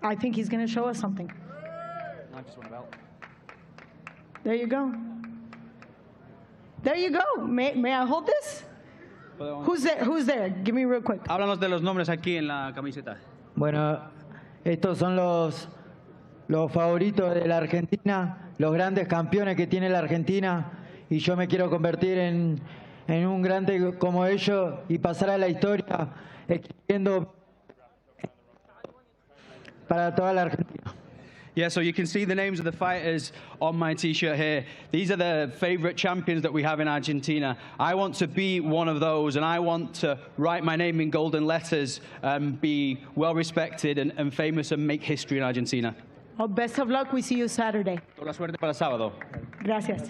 I think he's going to show us something. I just want a belt. There you go. There you go. May I hold this? Who's there? Who's there? Give me real quick. Háblanos de los nombres aquí en la camiseta. Bueno, estos son los favoritos de la Argentina, los grandes campeones que tiene la Argentina, y yo me quiero convertir en un grande como ellos y pasar a la historia escribiendo. para toda la Argentina. Yeah, so you can see the names of the fighters on my T-shirt here. These are the favorite champions that we have in Argentina. I want to be one of those, and I want to write my name in golden letters and be well-respected and famous and make history in Argentina. Well, best of luck. We see you Saturday. Toda la suerte para el sábado. Gracias.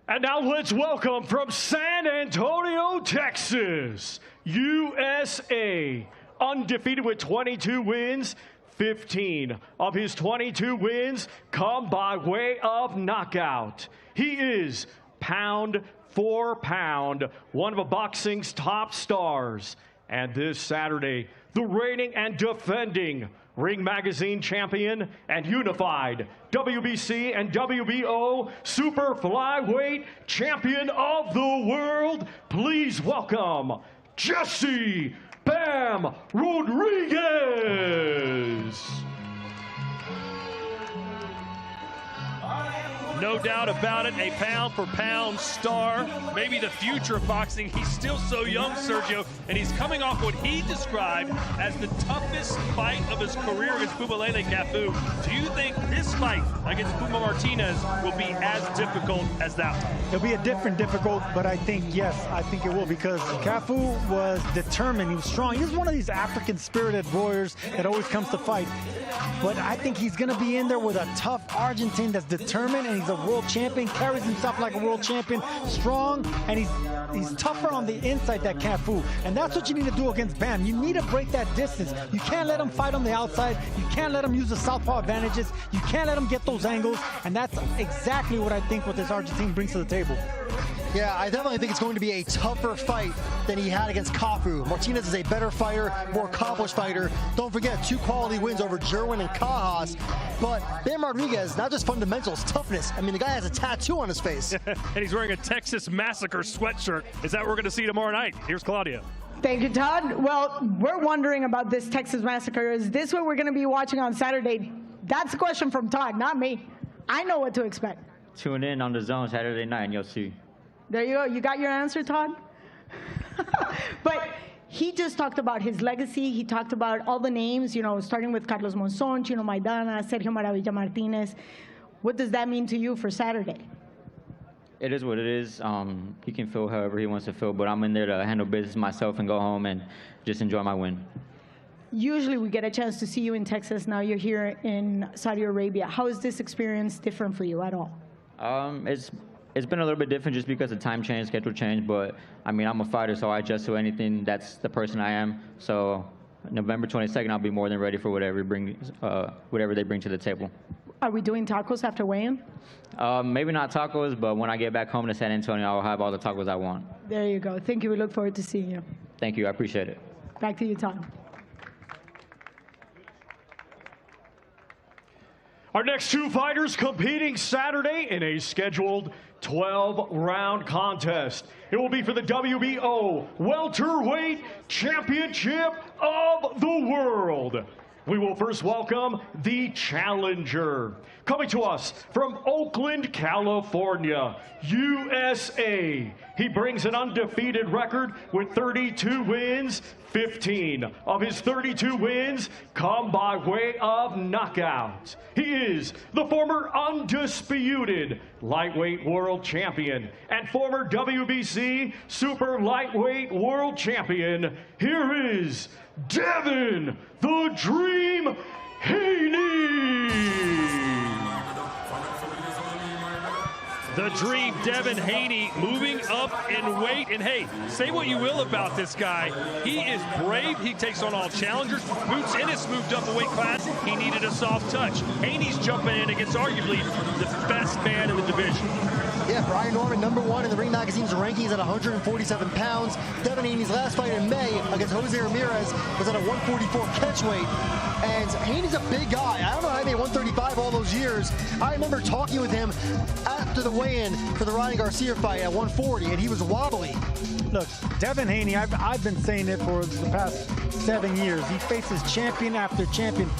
And now let's welcome from San Antonio, Texas, USA, undefeated with 22 wins. 15 of his 22 wins come by way of knockout. He is pound for pound one of boxing's top stars. And this Saturday, the reigning and defending Ring Magazine champion and unified WBC and WBO super flyweight champion of the world. Please welcome Jesse Bam Rodriguez. No doubt about it, a pound-for-pound star, maybe the future of boxing. He's still so young, Sergio, and he's coming off what he described as the toughest fight of his career against Pumilele Cafu. Do you think this fight against Puma Martinez will be as difficult as that one? It'll be a difficult, but I think, yes, I think it will, because Cafu was determined. He was strong. He's one of these African-spirited warriors that always comes to fight. But I think he's going to be in there with a tough Argentine that's determined, and he's a world champion, carries himself like a world champion, strong, and he's tougher on the inside than Cafu. And that's what you need to do against Bam. You need to break that distance. You can't let him fight on the outside. You can't let him use the southpaw advantages. You can't let him get those angles. And that's exactly what I think what this Argentine brings to the table. Yeah, I definitely think it's going to be a tougher fight than he had against Cafu. Martinez is a better fighter, more accomplished fighter. Don't forget, 2 quality wins over Jerwin and Cajas. But Bam Rodriguez, not just fundamentals, toughness. I mean, the guy has a tattoo on his face. And he's wearing a Texas Massacre sweatshirt. Is that what we're going to see tomorrow night? Here's Claudia. Thank you, Todd. Well, we're wondering about this Texas Massacre. Is this what we're going to be watching on Saturday? That's a question from Todd, not me. I know what to expect. Tune in on DAZN Saturday night and you'll see. There you go. You got your answer, Todd? But he just talked about his legacy. He talked about all the names, you know, starting with Carlos Monzon, Chino Maidana, Sergio Maravilla Martinez. What does that mean to you for Saturday? It is what it is. He can feel however he wants to feel, but I'm in there to handle business myself and go home and just enjoy my win. Usually we get a chance to see you in Texas. Now you're here in Saudi Arabia. How is this experience different for you at all? It's been a little bit different just because of time change, schedule change, but I mean, I'm a fighter, so I adjust to anything. That's the person I am. So November 22nd, I'll be more than ready for whatever they bring to the table. Are we doing tacos after weigh-in? Maybe not tacos, but when I get back home to San Antonio, I'll have all the tacos I want. There you go. Thank you. We look forward to seeing you. Thank you. I appreciate it. Back to you, Tom. Our next 2 fighters competing Saturday in a scheduled 12-round contest. It will be for the WBO Welterweight Championship of the World. We will first welcome the challenger. Coming to us from Oakland, California, USA. He brings an undefeated record with 32 wins. 15 of his 32 wins come by way of knockout. He is the former undisputed lightweight world champion and former WBC super lightweight world champion. Here is Devin the Dream Haney. The Dream, Devin Haney, moving up in weight. And hey, say what you will about this guy. He is brave. He takes on all challengers. Boots Ennis moved up a weight class. He needed a soft touch. Haney's jumping in against arguably the best man in the division. Yeah, Brian Norman, #1 in the Ring Magazine's rankings at 147 pounds. Devin Haney's last fight in May against Jose Ramirez was at a 144 catch weight. And Haney's a big guy. I don't know how he made 135 all those years. I remember talking with him after the weigh-in for the Ryan Garcia fight at 140, and he was wobbly. Look, Devin Haney, I've been saying it for the past 7 years. He faces champion after champion.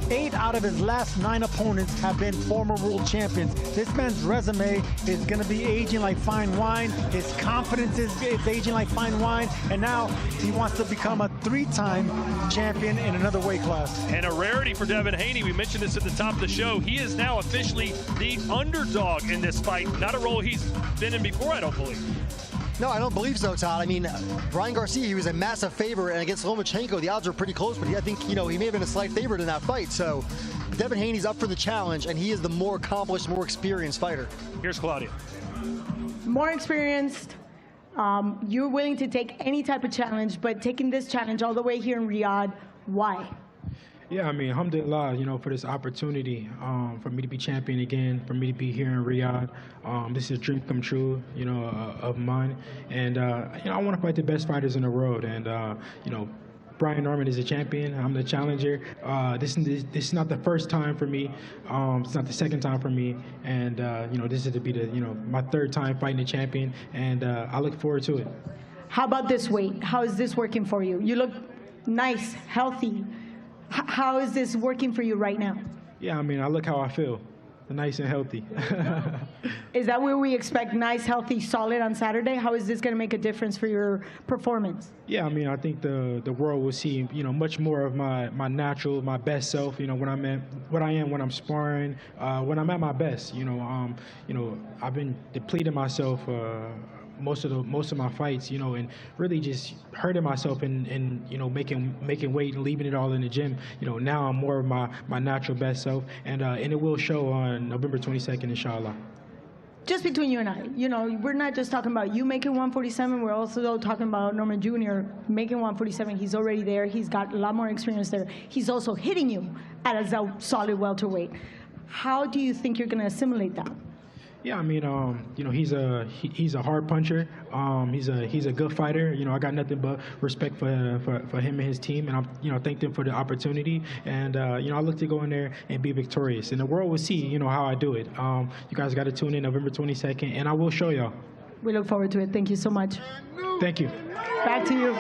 8 out of his last 9 opponents have been former world champions. This man's resume is going to be aging like fine wine. His confidence is aging like fine wine. And now he wants to become a 3-time champion in another weight class. And a rarity for Devin Haney. We mentioned this at the top of the show. He is now officially the underdog in this fight. Not a role he's been in before, I don't believe. No, I don't believe so, Todd. I mean, Ryan Garcia, he was a massive favorite, and against Lomachenko, the odds were pretty close, but I think, he may have been a slight favorite in that fight. So Devin Haney's up for the challenge, and he is the more accomplished, more experienced fighter. Here's Claudia. More experienced. You're willing to take any type of challenge, but taking this challenge all the way here in Riyadh, why? Yeah, I mean, alhamdulillah, for this opportunity, for me to be champion again, for me to be here in Riyadh. This is a dream come true, of mine. And, I want to fight the best fighters in the world. And, Brian Norman is a champion. I'm the challenger. This is not the first time for me. It's not the second time for me. And, this is to be my 3rd time fighting a champion. And I look forward to it. How about this weight? How is this working for you? You look nice, healthy. How is this working for you right now? Yeah, I mean, I look how I feel, nice and healthy. Is that where we expect nice, healthy, solid on Saturday? How is this going to make a difference for your performance? Yeah, I mean, I think the world will see, much more of my natural, my best self. When I'm at what I am when I'm sparring, when I'm at my best. I've been depleting myself. Most of my fights, and really just hurting myself and making weight and leaving it all in the gym. Now I'm more of my natural best self, and it will show on November 22nd, inshallah. Just between you and I, we're not just talking about you making 147. We're also talking about Norman Jr. making 147. He's already there. He's got a lot more experience there. He's also hitting you at a solid welterweight. How do you think you're going to assimilate that? Yeah, I mean, he's a hard puncher. He's a good fighter. I got nothing but respect for him and his team, and I thank them for the opportunity. And I look to go in there and be victorious, and the world will see, how I do it. You guys got to tune in November 22nd, and I will show y'all. We look forward to it. Thank you so much. Thank you. Back to you.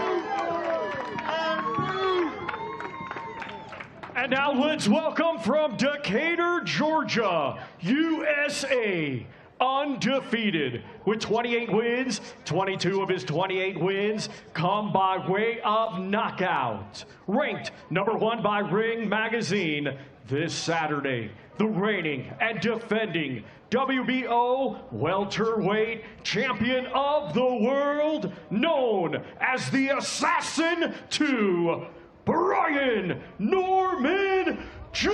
And now let's welcome from Decatur, Georgia, USA, undefeated with 28 wins. 22 of his 28 wins come by way of knockout. Ranked #1 by Ring Magazine this Saturday, the reigning and defending WBO welterweight champion of the world, known as the Assassin 2, Brian Norman Jr.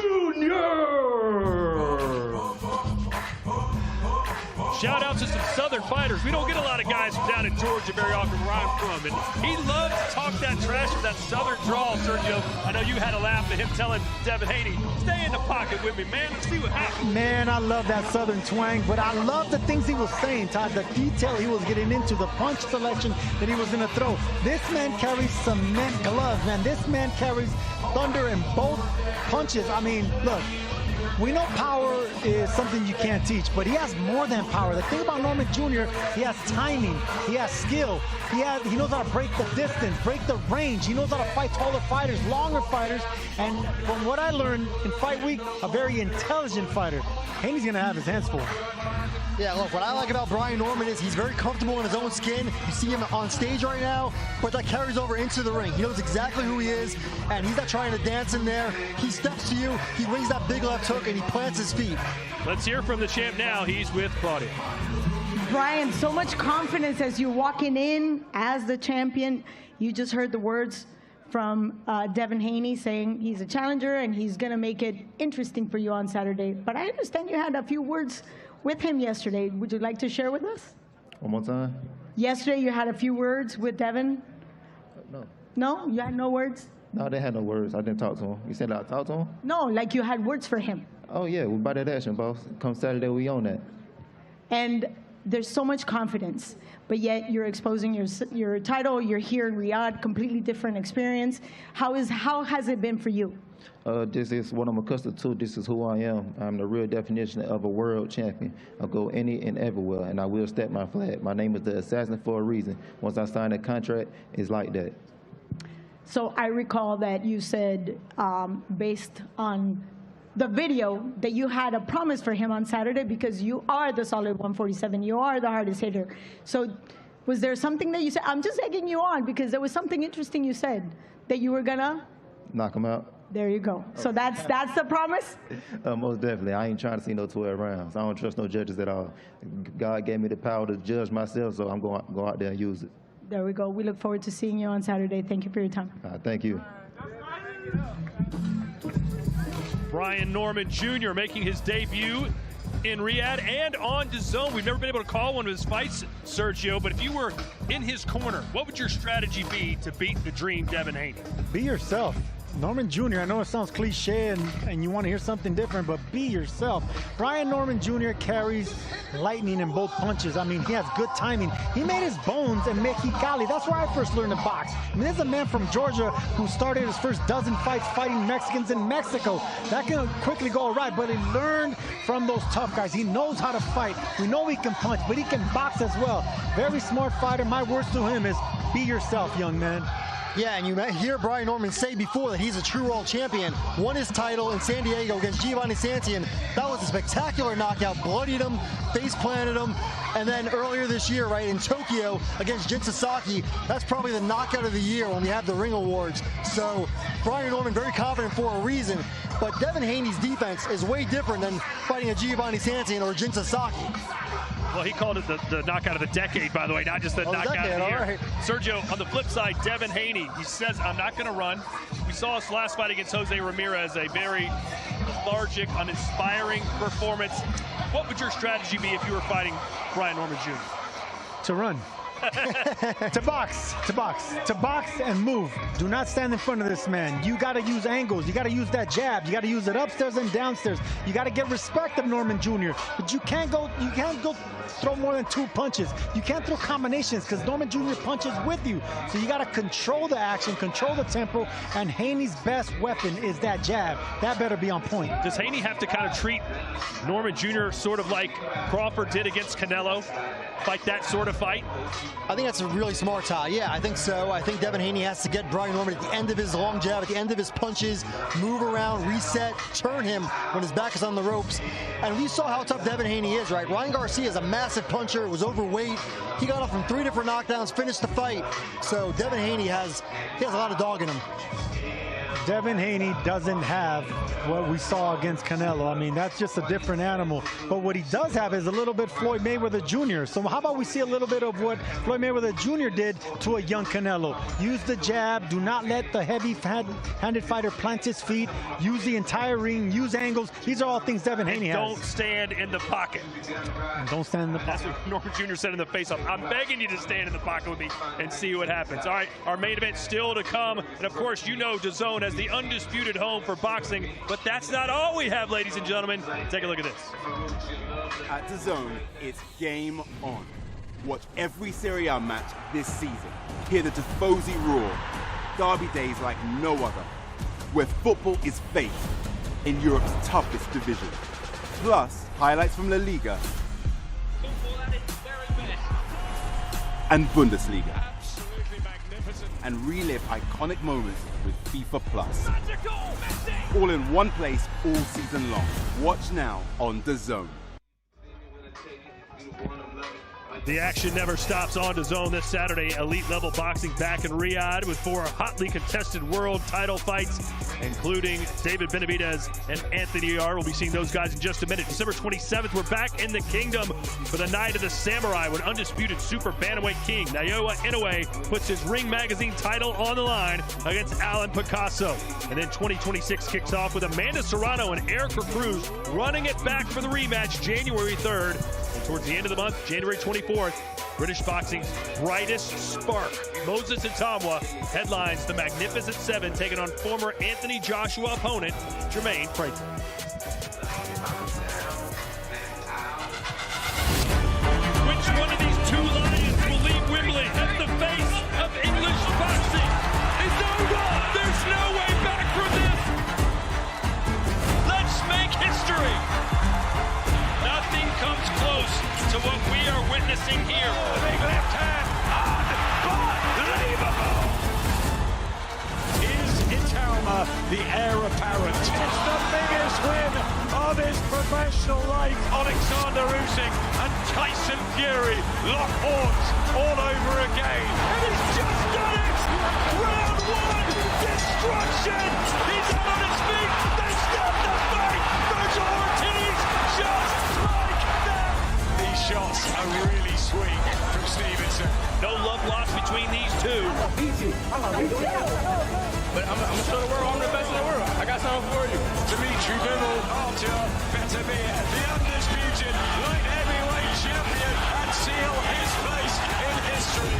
Shout out to some Southern fighters. We don't get a lot of guys from down in Georgia very often where I'm from. And he loves to talk that trash with that Southern drawl, Sergio. I know you had a laugh at him telling Devin Haney, stay in the pocket with me, man. Let's see what happens. Man, I love that Southern twang, but I love the things he was saying, Todd, the detail he was getting into, the punch selection that he was going to throw. This man carries cement gloves, man. This man carries thunder in both punches. I mean, look. We know power is something you can't teach, but he has more than power. The thing about Norman Jr., he has timing, he has skill, he knows how to break the distance, break the range. He knows how to fight taller fighters, longer fighters, and from what I learned in Fight Week, a very intelligent fighter. Haney's gonna have his hands full. Yeah, look, what I like about Brian Norman is he's very comfortable in his own skin. You see him on stage right now, but that carries over into the ring. He knows exactly who he is, and he's not trying to dance in there. He steps to you, he wings that big left hook, and he plants his feet. Let's hear from the champ now. He's with Claudia. Brian, so much confidence as you're walking in as the champion. You just heard the words from Devin Haney saying he's a challenger and he's going to make it interesting for you on Saturday. But I understand you had a few words with him yesterday. Would you like to share with us? One more time? Yesterday you had a few words with Devin? No. No? You had no words? No, they had no words. I didn't talk to him. You said I talked to him? No, like you had words for him. Oh, yeah. We buy that action, boss. Come Saturday, we own that. And there's so much confidence, but yet you're exposing your title. You're here in Riyadh, completely different experience. How has it been for you? This is what I'm accustomed to. This is who I am. I'm the real definition of a world champion. I'll go any and everywhere, and I will step my flag. My name is the Assassin for a reason. Once I sign a contract, it's like that. So I recall that you said, based on the video, that you had a promise for him on Saturday because you are the solid 147. You are the hardest hitter. So was there something that you said? I'm just egging you on because there was something interesting you said that you were gonna knock him out. There you go. So that's the promise? Most definitely. I ain't trying to see no 12 rounds. I don't trust no judges at all. God gave me the power to judge myself, so I'm going to go out there and use it. There we go. We look forward to seeing you on Saturday. Thank you for your time. Thank you. Brian Norman Jr. making his debut in Riyadh and on DAZN. We've never been able to call one of his fights, Sergio, but if you were in his corner, what would your strategy be to beat the dream Devin Haney? Be yourself. Norman Jr., I know it sounds cliche and you want to hear something different, but be yourself. Brian Norman Jr. carries lightning in both punches. I mean, he has good timing. He made his bones in Mexicali. That's where I first learned to box. I mean, there's a man from Georgia who started his first dozen fights fighting Mexicans in Mexico. That can quickly go all right, but he learned from those tough guys. He knows how to fight. We know he can punch, but he can box as well. Very smart fighter. My words to him is, be yourself, young man. Yeah, and you hear Brian Norman say before that he's a true world champion. Won his title in San Diego against Giovanni Santian. That was a spectacular knockout. Bloodied him, face planted him. And then earlier this year, right, in Tokyo against Jin Sasaki, that's probably the knockout of the year when we have the Ring Awards. So Brian Norman very confident for a reason. But Devin Haney's defense is way different than fighting a Giovanni Santian or Jin Sasaki. Well, he called it the knockout of the decade, by the way, not just the knockout of the year. Right. Sergio, on the flip side, Devin Haney, he says, I'm not going to run. We saw his last fight against Jose Ramirez, a very lethargic, uninspiring performance. What would your strategy be if you were fighting Brian Norman Jr.? To run. to box and move. Do not stand in front of this man. You got to use angles. You got to use that jab. You got to use it upstairs and downstairs. You got to get respect of Norman Jr. But you can't go throw more than 2 punches. You can't throw combinations because Norman Jr. punches with you. So you got to control the action, control the tempo, and Haney's best weapon is that jab. That better be on point. Does Haney have to kind of treat Norman Jr. sort of like Crawford did against Canelo? Fight that sort of fight? I think that's a really smart tie. Yeah, I think so. I think Devin Haney has to get Brian Norman at the end of his long jab, at the end of his punches, move around, reset, turn him when his back is on the ropes. And we saw how tough Devin Haney is, right? Ryan Garcia is a massive puncher, was overweight. He got off from 3 different knockdowns, finished the fight. So Devin Haney has a lot of dog in him. Devin Haney doesn't have what we saw against Canelo. I mean, that's just a different animal. But what he does have is a little bit Floyd Mayweather Jr. So how about we see a little bit of what Floyd Mayweather Jr. did to a young Canelo? Use the jab. Do not let the heavy-handed fighter plant his feet. Use the entire ring. Use angles. These are all things Devin Haney has. Don't stand in the pocket. Don't stand in the pocket. That's what Norman Jr. said in the face-off. I'm begging you to stand in the pocket with me and see what happens. All right, our main event still to come. And, of course, you know DAZN as the undisputed home for boxing. But that's not all we have, ladies and gentlemen. Take a look at this. At DAZN, it's game on. Watch every Serie A match this season. Hear the Tifosi roar. Derby days like no other. Where football is fate in Europe's toughest division. Plus, highlights from La Liga and Bundesliga. And relive iconic moments with FIFA Plus. All in one place all season long. Watch now on DAZN. The action never stops on DAZN this Saturday. Elite level boxing back in Riyadh with 4 hotly contested world title fights, including David Benavidez and Anthony Yarde. We'll be seeing those guys in just a minute. December 27th, we're back in the kingdom for the Night of the Samurai when undisputed super bantamweight king Naoya Inoue puts his Ring Magazine title on the line against Alan Picasso. And then 2026 kicks off with Amanda Serrano and Erica Cruz running it back for the rematch January 3rd. And towards the end of the month, January 24th, British boxing's brightest spark, Moses Itamwa, headlines the Magnificent Seven, taking on former Anthony Joshua opponent, Jermaine Frazier. Which one of these 2 lions will leave Wembley as the face of English boxing? It's over! There's no way back from this! the heir apparent. It's the biggest win of his professional life. Alexander Usyk and Tyson Fury lock horns all over again. And he's just done it! Round one, destruction! He's out on his feet, they stop the fight! Virgil Ortiz just like that! These shots are really sweet from Stevenson. No love lost between these two. But I'm going to show the world I'm the best in the world. I got something for you. Dimitri Bivol, Artur Beterbiev, the undisputed light heavyweight champion, and seal his place in history.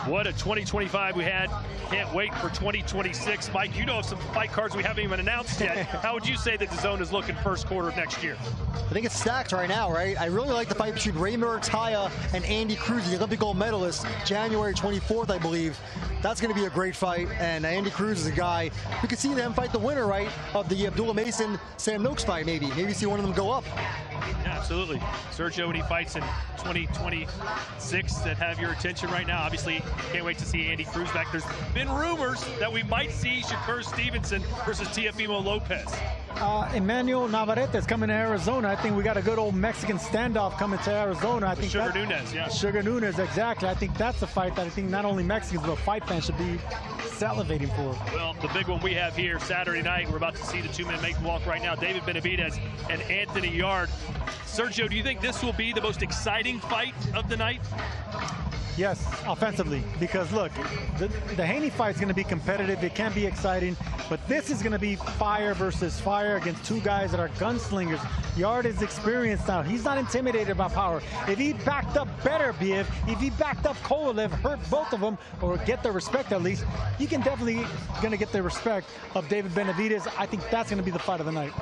What a 2025 we had. Can't wait for 2026. Mike, you know of some fight cards we haven't even announced yet. How would you say that the zone is looking first quarter of next year? I think it's stacked right now, right? I really like the fight between Ray Murataya and Andy Cruz, the Olympic gold medalist, January 24th, I believe. That's going to be a great fight, and Andy Cruz is a guy. We could see them fight the winner, right, of the Abdullah Mason-Sam Noakes fight, maybe. Maybe see one of them go up. Yeah, absolutely. Sergio, any fights in 2026 that have your attention right now? Obviously, can't wait to see Andy Cruz back. There's been rumors that we might see Shakur Stevenson versus Teofimo Lopez. Emmanuel Navarrete is coming to Arizona. I think we got a good old Mexican standoff coming to Arizona. I think Sugar Nunez, yeah. Sugar Nunez, exactly. I think that's a fight that I think not only Mexicans but fight fans should be salivating for. Well, the big one we have here Saturday night, we're about to see the two-men make the walk right now, David Benavidez and Anthony Yarde. Sergio, do you think this will be the most exciting fight of the night? Yes, offensively, because look, the Haney fight's going to be competitive. It can be exciting, but this is going to be fire versus fire against two guys that are gunslingers. Yarde is experienced now. He's not intimidated by power. If he backed up better, Biev, if he backed up Kovalev, hurt both of them, or get the respect at least, you can definitely going to get the respect of David Benavidez. I think that's going to be the fight of the night.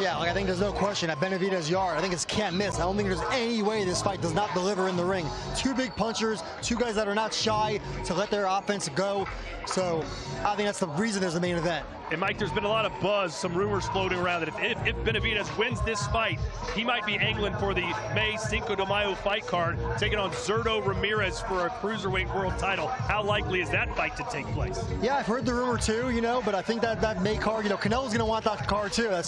Yeah, like I think there's no question at Benavidez Yarde. I think it's can't miss. I don't think there's any way this fight does not deliver in the ring. Two big punchers, two guys that are not shy to let their offense go. So I think that's the reason there's the main event. And Mike, there's been a lot of buzz, some rumors floating around that if Benavidez wins this fight, he might be angling for the May Cinco de Mayo fight card, taking on Zurdo Ramirez for a cruiserweight world title. How likely is that fight to take place? Yeah, I've heard the rumor too, but I think that May card, Canelo's going to want that card too. He's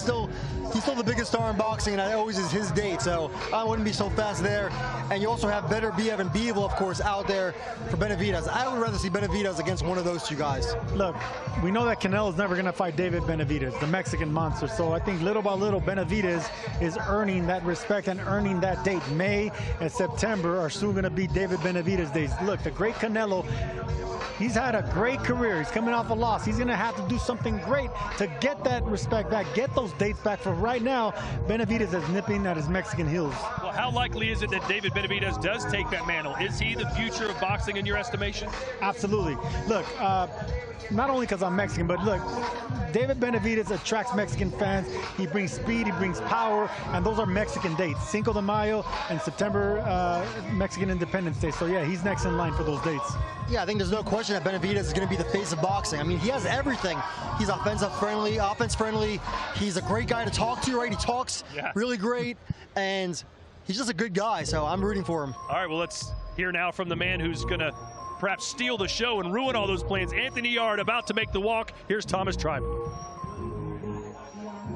still the biggest star in boxing, and that always is his date, so I wouldn't be so fast there. And you also have Beterbiev and Bivol, of course, out there for Benavidez. I would rather see Benavidez against one of those two guys. Look, we know that Canelo's never going to fight David Benavidez, the Mexican monster. So I think little by little, Benavidez is earning that respect and earning that date. May and September are soon going to be David Benavidez days. Look, the great Canelo, he's had a great career. He's coming off a loss. He's going to have to do something great to get that respect back, get those dates back. For right now, Benavidez is nipping at his Mexican heels. Well, how likely is it that David Benavidez does take that mantle? Is he the future of boxing in your estimation? Absolutely. Look, not only because I'm Mexican, but look, David Benavidez attracts Mexican fans. He brings speed, he brings power, and those are Mexican dates. Cinco de Mayo and September, Mexican Independence Day. So yeah, he's next in line for those dates. Yeah, I think there's no question that Benavidez is going to be the face of boxing. I mean, he has everything. He's offense-friendly. He's a great guy to talk to, right? He talks really great, and he's just a good guy, so I'm rooting for him. All right, well, let's hear now from the man who's going to perhaps steal the show and ruin all those plans. Anthony Yarde about to make the walk. Here's Thomas Treiber.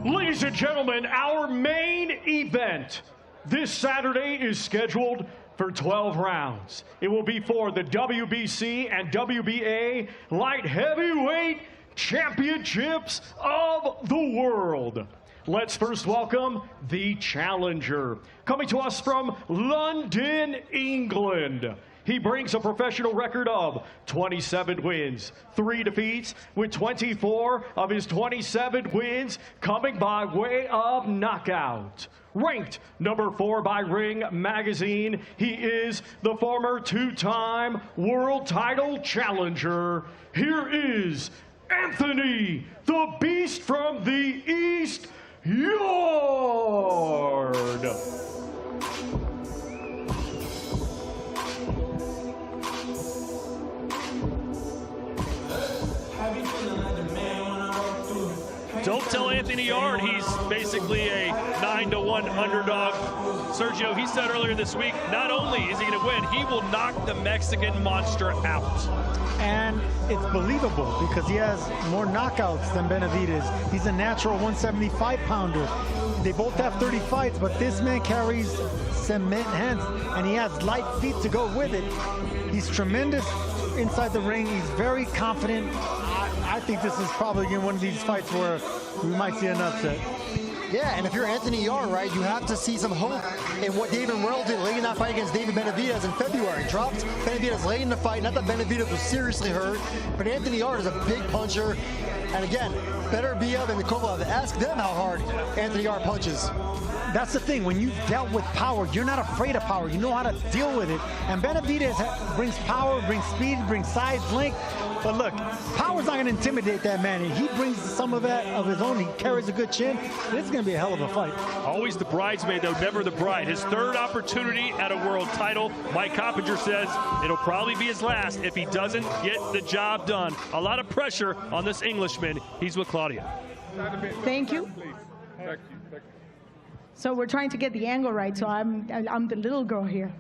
Ladies and gentlemen, our main event this Saturday is scheduled for 12 rounds. It will be for the WBC and WBA light heavyweight championships of the world. Let's first welcome the challenger. Coming to us from London, England. He brings a professional record of 27 wins, 3 defeats, with 24 of his 27 wins coming by way of knockout. Ranked number 4 by Ring Magazine, he is the former 2-time world title challenger. Here is Anthony, the Beast from the East, Yarde. I be feeling like the man when I walk through. Don't tell Anthony Yard he's basically a 9-1 underdog. Sergio, he said earlier this week, not only is he going to win, he will knock the Mexican monster out. And it's believable because he has more knockouts than Benavidez. He's a natural 175-pounder. They both have 30 fights, but this man carries cement hands, and he has light feet to go with it. He's tremendous inside the ring. He's very confident. I think this is probably one of these fights where we might see an upset. Yeah, and if you're Anthony Yard, right, you have to see some hope in what David Morrell did late in that fight against David Benavidez in February. Dropped Benavidez late in the fight. Not that Benavidez was seriously hurt, but Anthony Yard is a big puncher. And again, better Biev and Kovalev, ask them how hard Anthony Yard punches. That's the thing. When you've dealt with power, you're not afraid of power. You know how to deal with it. And Benavidez brings power, brings speed, brings size, length. But look, power's not going to intimidate that man. And he brings some of that of his own. He carries a good chin. This is going to be a hell of a fight. Always the bridesmaid, though, never the bride. His third opportunity at a world title. Mike Coppinger says it'll probably be his last if he doesn't get the job done. A lot of pressure on this Englishman. He's with Claudia. Thank you. So we're trying to get the angle right, so I'm the little girl here.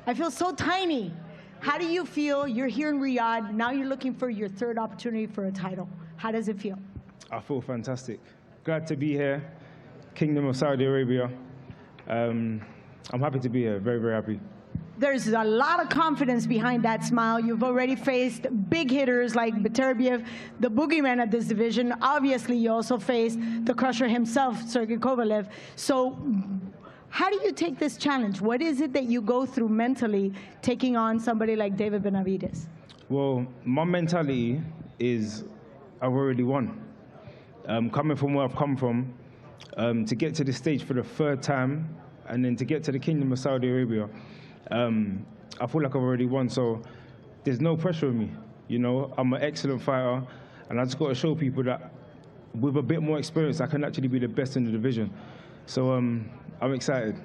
I feel so tiny. How do you feel? You're here in Riyadh. Now you're looking for your third opportunity for a title. How does it feel? I feel fantastic. Glad to be here. Kingdom of Saudi Arabia. I'm happy to be here. Very, very happy. There's a lot of confidence behind that smile. You've already faced big hitters like Beterbiev, the boogeyman at this division. Obviously, you also faced the crusher himself, Sergey Kovalev. So how do you take this challenge? What is it that you go through mentally taking on somebody like David Benavidez? Well, my mentality is I've already won. Coming from where I've come from, to get to this stage for the third time, and then to get to the Kingdom of Saudi Arabia, I feel like I've already won, so there's no pressure on me. You know, I'm an excellent fighter, and I just got to show people that with a bit more experience, I can actually be the best in the division. So I'm excited.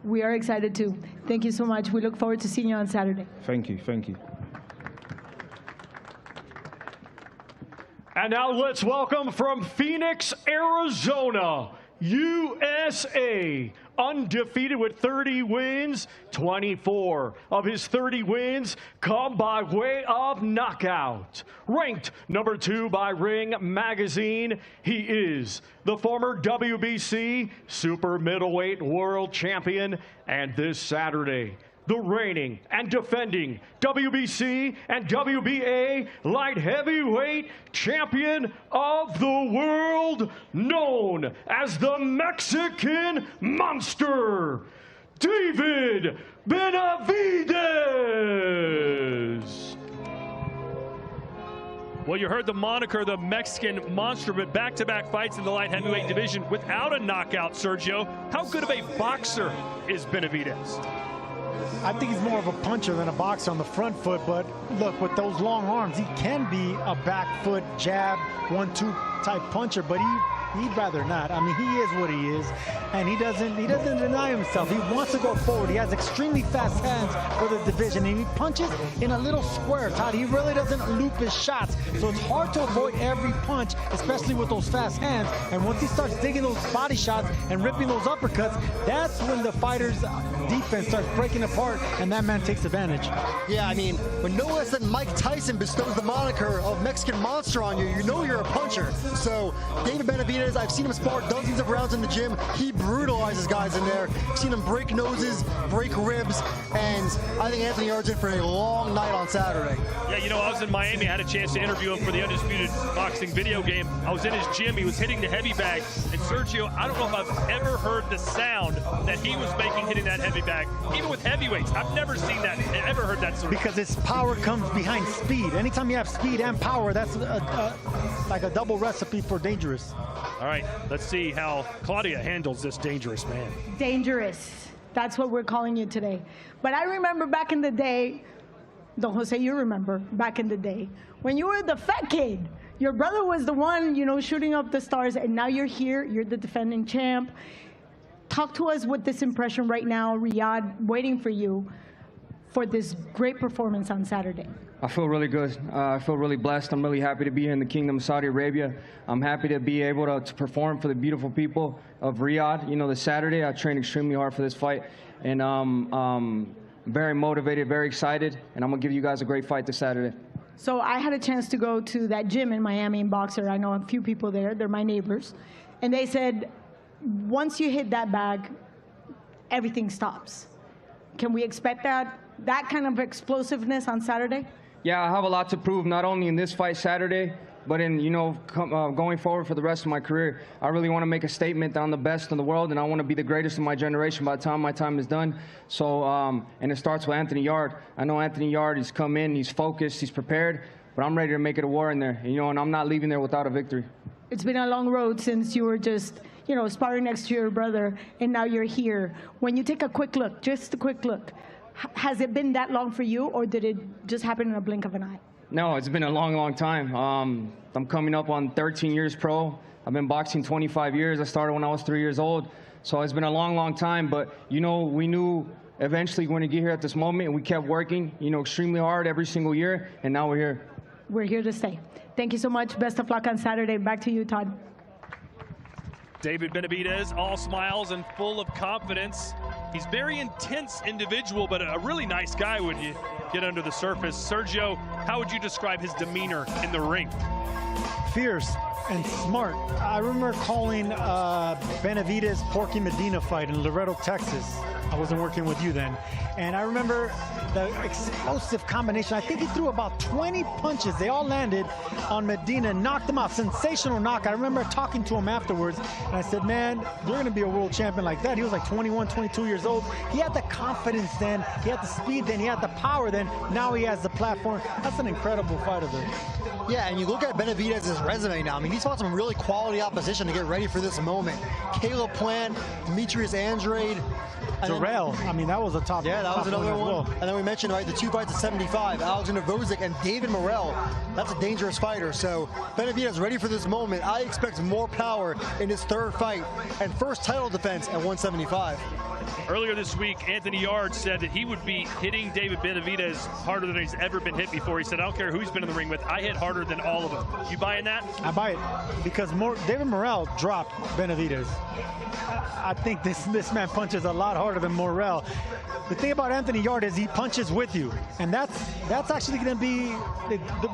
We are excited too. Thank you so much. We look forward to seeing you on Saturday. Thank you, thank you. And now let's welcome from Phoenix, Arizona, USA, undefeated with 30 wins, 24 of his 30 wins come by way of knockout. Ranked number 2 by Ring Magazine, he is the former WBC super middleweight world champion, and this Saturday, the reigning and defending WBC and WBA light heavyweight champion of the world, known as the Mexican Monster, David Benavidez. Well, you heard the moniker, the Mexican Monster, but back-to-back fights in the light heavyweight division without a knockout, Sergio. How good of a boxer is Benavidez? I think he's more of a puncher than a boxer on the front foot, but look, with those long arms, he can be a back foot jab, 1-2 type puncher, but he'd rather not. I mean, he is what he is, and he doesn't deny himself. He wants to go forward. He has extremely fast hands for the division, and he punches in a little square, Todd. He really doesn't loop his shots, so it's hard to avoid every punch, especially with those fast hands. And once he starts digging those body shots and ripping those uppercuts, that's when the fighter's defense starts breaking apart, and that man takes advantage. Yeah, I mean, when no less than Mike Tyson bestows the moniker of Mexican Monster on you, you know you're a puncher. So David Benavidez, I've seen him spar dozens of rounds in the gym. He brutalizes guys in there. I've seen him break noses, break ribs, and I think Anthony Yard's in for a long night on Saturday. Yeah, you know, I was in Miami. I had a chance to interview him for the Undisputed Boxing video game. I was in his gym. He was hitting the heavy bag. And Sergio, I don't know if I've ever heard the sound that he was making hitting that heavy bag. Even with heavyweights, I've never seen that, ever heard that sort of. Because his power comes behind speed. Anytime you have speed and power, that's like a double recipe for dangerous. All right, let's see how Claudia handles this dangerous man. Dangerous. That's what we're calling you today. But I remember back in the day, Don Jose, you remember back in the day, when you were the fat kid. Your brother was the one, you know, shooting up the stars, and now you're here, you're the defending champ. Talk to us with this impression right now, Riyadh, waiting for you. for this great performance on Saturday? I feel really good. I feel really blessed. I'm really happy to be here in the Kingdom of Saudi Arabia. I'm happy to be able to perform for the beautiful people of Riyadh. You know, this Saturday, I trained extremely hard for this fight, and I'm very motivated, very excited, and I'm going to give you guys a great fight this Saturday. So I had a chance to go to that gym in Miami in Boxer. I know a few people there. They're my neighbors. And they said, once you hit that bag, everything stops. Can we expect that kind of explosiveness on Saturday? Yeah, I have a lot to prove, not only in this fight Saturday, but in, you know, going forward for the rest of my career. I really want to make a statement that I'm the best in the world, and I want to be the greatest in my generation by the time my time is done. So, and it starts with Anthony Yarde. I know Anthony Yarde, he's come in, he's focused, he's prepared, but I'm ready to make it a war in there, you know, and I'm not leaving there without a victory. It's been a long road since you were just, you know, sparring next to your brother, and now you're here. When you take a quick look, just a quick look, has it been that long for you, or did it just happen in a blink of an eye? No, it's been a long, long time. I'm coming up on 13 years pro. I've been boxing 25 years. I started when I was 3 years old. So it's been a long, long time. But, you know, we knew eventually we're going to get here at this moment, and we kept working, you know, extremely hard every single year, and now we're here. We're here to stay. Thank you so much. Best of luck on Saturday. Back to you, Todd. David Benavidez, all smiles and full of confidence. He's a very intense individual, but a really nice guy when you get under the surface. Sergio, how would you describe his demeanor in the ring? Fierce and smart. I remember calling Benavidez Porky Medina fight in Laredo, Texas. I wasn't working with you then. And I remember the explosive combination. I think he threw about 20 punches. They all landed on Medina, knocked him out. Sensational knockout. I remember talking to him afterwards, and I said, man, you're going to be a world champion like that. He was like 21, 22 years old. He had the confidence then. He had the speed then. He had the power then. Now he has the platform. That's an incredible fighter there. Yeah, and you look at Benavidez's resume now. I mean, he's fought some really quality opposition to get ready for this moment. Caleb Plant, Demetrius Andrade. Terrell, I mean, that was a top. Yeah, that was another one. Well. And then we mentioned, right, the two fights at 75, Alexander Vozick and David Morrell. That's a dangerous fighter. So Benavidez ready for this moment. I expect more power in his third fight and first title defense at 175. Earlier this week, Anthony Yarde said that he would be hitting David Benavidez harder than he's ever been hit before. He said, I don't care who he's been in the ring with, I hit harder than all of them. You buying that? I buy it because David Morrell dropped Benavidez. I think this man punches a lot harder than Morrell. The thing about Anthony Yarde is he punches with you, and that's actually going to be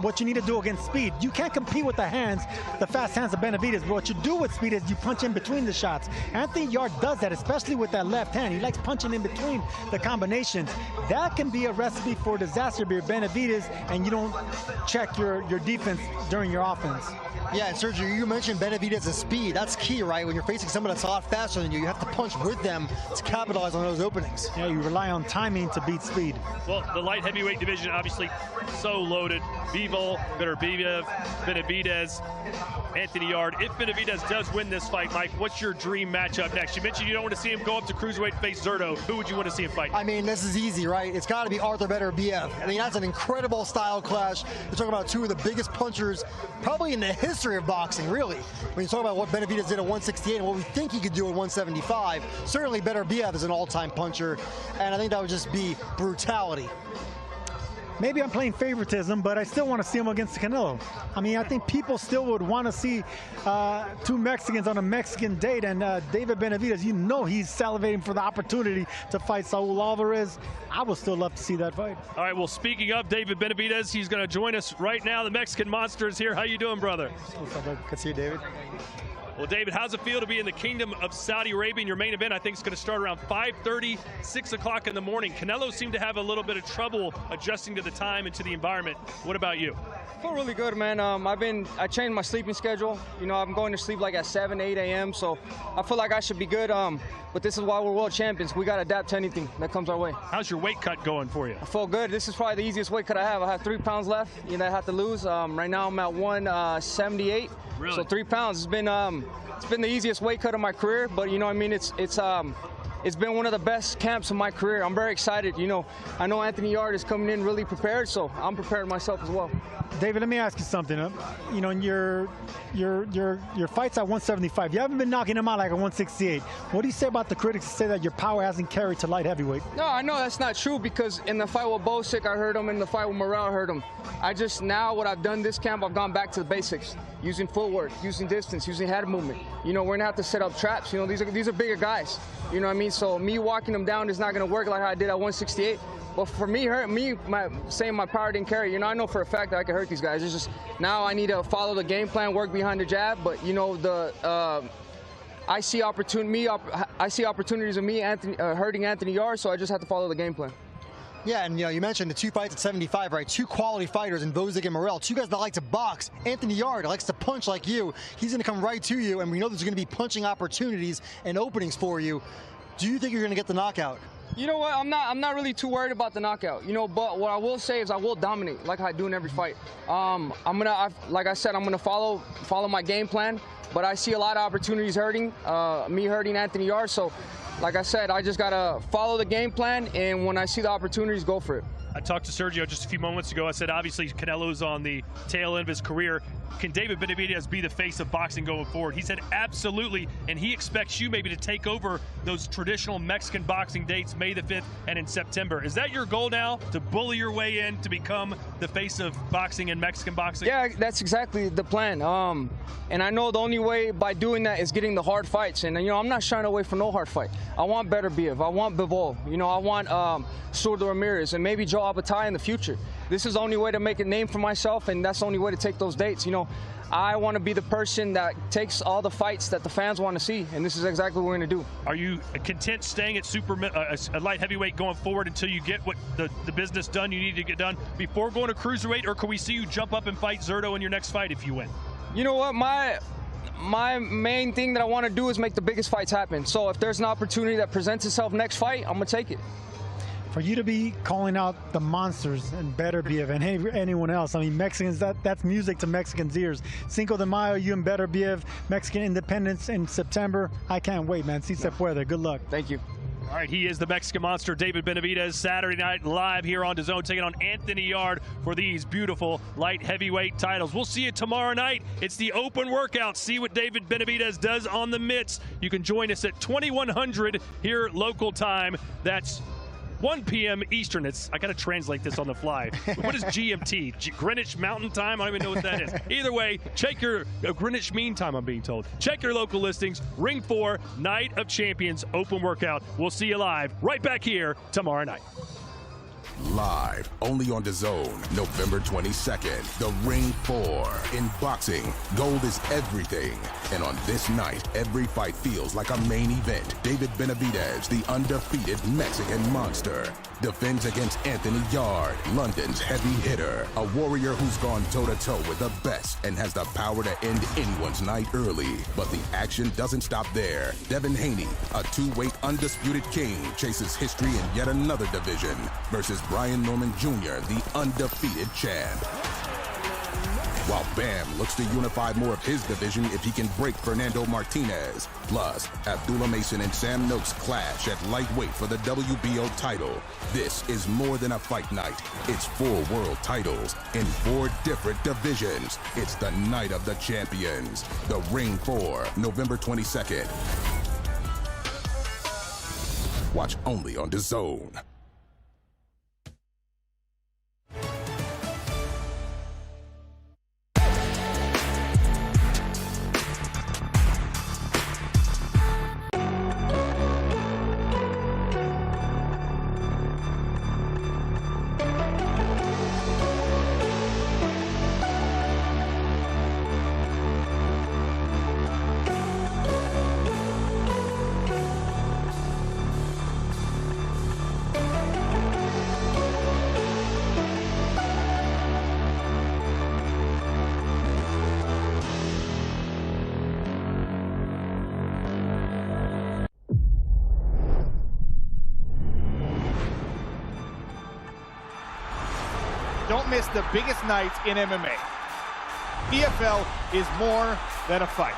what you need to do against speed. You can't compete with the hands, the fast hands of Benavidez, but what you do with speed is you punch in between the shots. Anthony Yarde does that, especially with that left hand. He likes punching in between the combinations. That can be a recipe for disaster by Benavidez, and you don't check your defense during your offense. Yeah, and Sergio, you mentioned Benavidez's speed. That's key, right? When you're facing someone that's a lot faster than you, you have to punch with them to capitalize on those openings. Yeah, you rely on timing to beat speed. Well, the light heavyweight division obviously so loaded. Bivol, Beterbiev, Benavidez, Anthony Yarde. If Benavidez does win this fight, Mike, what's your dream matchup next? You mentioned you don't want to see him go up to cruiserweight, face Zurdo. Who would you want to see him fight? I mean, this is easy, right? It's got to be Arthur Beterbiev. I mean, that's an incredible style clash. You're talking about two of the biggest punchers probably in the history of boxing, really. When you talk about what Benavidez did at 168 and what we think he could do at 175, certainly Beterbiev is an all-time puncher, and I think that would just be brutality. Maybe I'm playing favoritism, but I still want to see him against Canelo. I mean, I think people still would want to see two Mexicans on a Mexican date, and David Benavidez, you know he's salivating for the opportunity to fight Saul Alvarez. I would still love to see that fight. All right, well, speaking of David Benavidez, he's going to join us right now. The Mexican Monster is here. How you doing, brother? What's up, good to see you, David. Well, David, how's it feel to be in the Kingdom of Saudi Arabia? And your main event, I think, is going to start around 5:30, 6 o'clock in the morning. Canelo seemed to have a little bit of trouble adjusting to the time and to the environment. What about you? I feel really good, man. I changed my sleeping schedule. You know, I'm going to sleep like at 7, 8 a.m., so I feel like I should be good. But this is why we're world champions. We got to adapt to anything that comes our way. How's your weight cut going for you? I feel good. This is probably the easiest weight cut I have. I have 3 pounds left, you know, I have to lose. Right now I'm at 178. Really? So 3 pounds. It's been the easiest weight cut of my career, but you know what I mean, it's it's been one of the best camps of my career. I'm very excited. You know, I know Anthony Yarde is coming in really prepared, so I'm prepared myself as well. David, let me ask you something. You know, in your fights at 175, you haven't been knocking him out like a 168. What do you say about the critics who say that your power hasn't carried to light heavyweight? No, I know that's not true, because in the fight with Bosic, I heard him. In the fight with Morrell, I heard him. Now what I've done this camp, I've gone back to the basics, using footwork, using distance, using head movement. You know, we're gonna have to set up traps. You know, these are bigger guys. You know what I mean? So me walking them down is not gonna work like how I did at 168. But for me, saying my power didn't carry, you know, I know for a fact that I can hurt these guys. It's just now I need to follow the game plan, work behind the jab. But you know, I see opportunities of me hurting Anthony Yarde, so I just have to follow the game plan. Yeah, and you know, you mentioned the 2 fights at 75, right? 2 quality fighters in Bosic and Morrell. 2 guys that like to box. Anthony Yarde likes to punch like you. He's going to come right to you, and we know there's going to be punching opportunities and openings for you. Do you think you're going to get the knockout? You know what? I'm not really too worried about the knockout. You know, but what I will say is I will dominate like I do in every fight. Like I said, I'm gonna follow my game plan. But I see a lot of opportunities hurting Anthony Yarde. So, like I said, I just gotta follow the game plan, and when I see the opportunities, go for it. I talked to Sergio just a few moments ago. I said, obviously, Canelo's on the tail end of his career. Can David Benavidez be the face of boxing going forward? He said, absolutely, and he expects you maybe to take over those traditional Mexican boxing dates, May the 5th and in September. Is that your goal now, to bully your way in to become the face of boxing and Mexican boxing? Yeah, that's exactly the plan. And I know the only way by doing that is getting the hard fights. And, you know, I'm not shying away from no hard fight. I want Beterbiev. I want Bivol. You know, I want Zurdo Ramirez and maybe Joe Abatai in the future. This is the only way to make a name for myself, and that's the only way to take those dates. You know, I want to be the person that takes all the fights that the fans want to see, and this is exactly what we're going to do. Are you content staying at a light heavyweight going forward until you get what the business done you need to get done before going to cruiserweight, or can we see you jump up and fight Zurdo in your next fight if you win? You know what, my main thing that I want to do is make the biggest fights happen. So if there's an opportunity that presents itself next fight, I'm going to take it. For you to be calling out the monsters and Beterbiev and anyone else, I mean, Mexicans, that's music to Mexicans' ears. Cinco de Mayo, you and Beterbiev, Mexican independence in September. I can't wait, man. Si se puede. Good luck. Thank you. All right, he is the Mexican monster, David Benavidez, Saturday night live here on DAZN, taking on Anthony Yarde for these beautiful light heavyweight titles. We'll see you tomorrow night. It's the open workout. See what David Benavidez does on the mitts. You can join us at 2100 here local time. That's 1 p.m. Eastern. I got to translate this on the fly. What is GMT? Greenwich Mountain Time? I don't even know what that is. Either way, check your Greenwich Mean Time, I'm being told. Check your local listings. Ring 4, Night of Champions open workout. We'll see you live right back here tomorrow night. Live only on DAZN, November 22nd. The Ring 4. In boxing, gold is everything. And on this night, every fight feels like a main event. David Benavidez, the undefeated Mexican monster, defends against Anthony Yarde, London's heavy hitter. A warrior who's gone toe-to-toe with the best and has the power to end anyone's night early. But the action doesn't stop there. Devin Haney, a 2-weight undisputed king, chases history in yet another division versus Brian Norman Jr., the undefeated champ. While Bam looks to unify more of his division if he can break Fernando Martinez. Plus, Abdullah Mason and Sam Noakes clash at lightweight for the WBO title. This is more than a fight night. It's 4 world titles in 4 different divisions. It's the night of the champions. The Ring 4, November 22nd. Watch only on DAZN. Don't miss the biggest nights in MMA. PFL is more than a fight.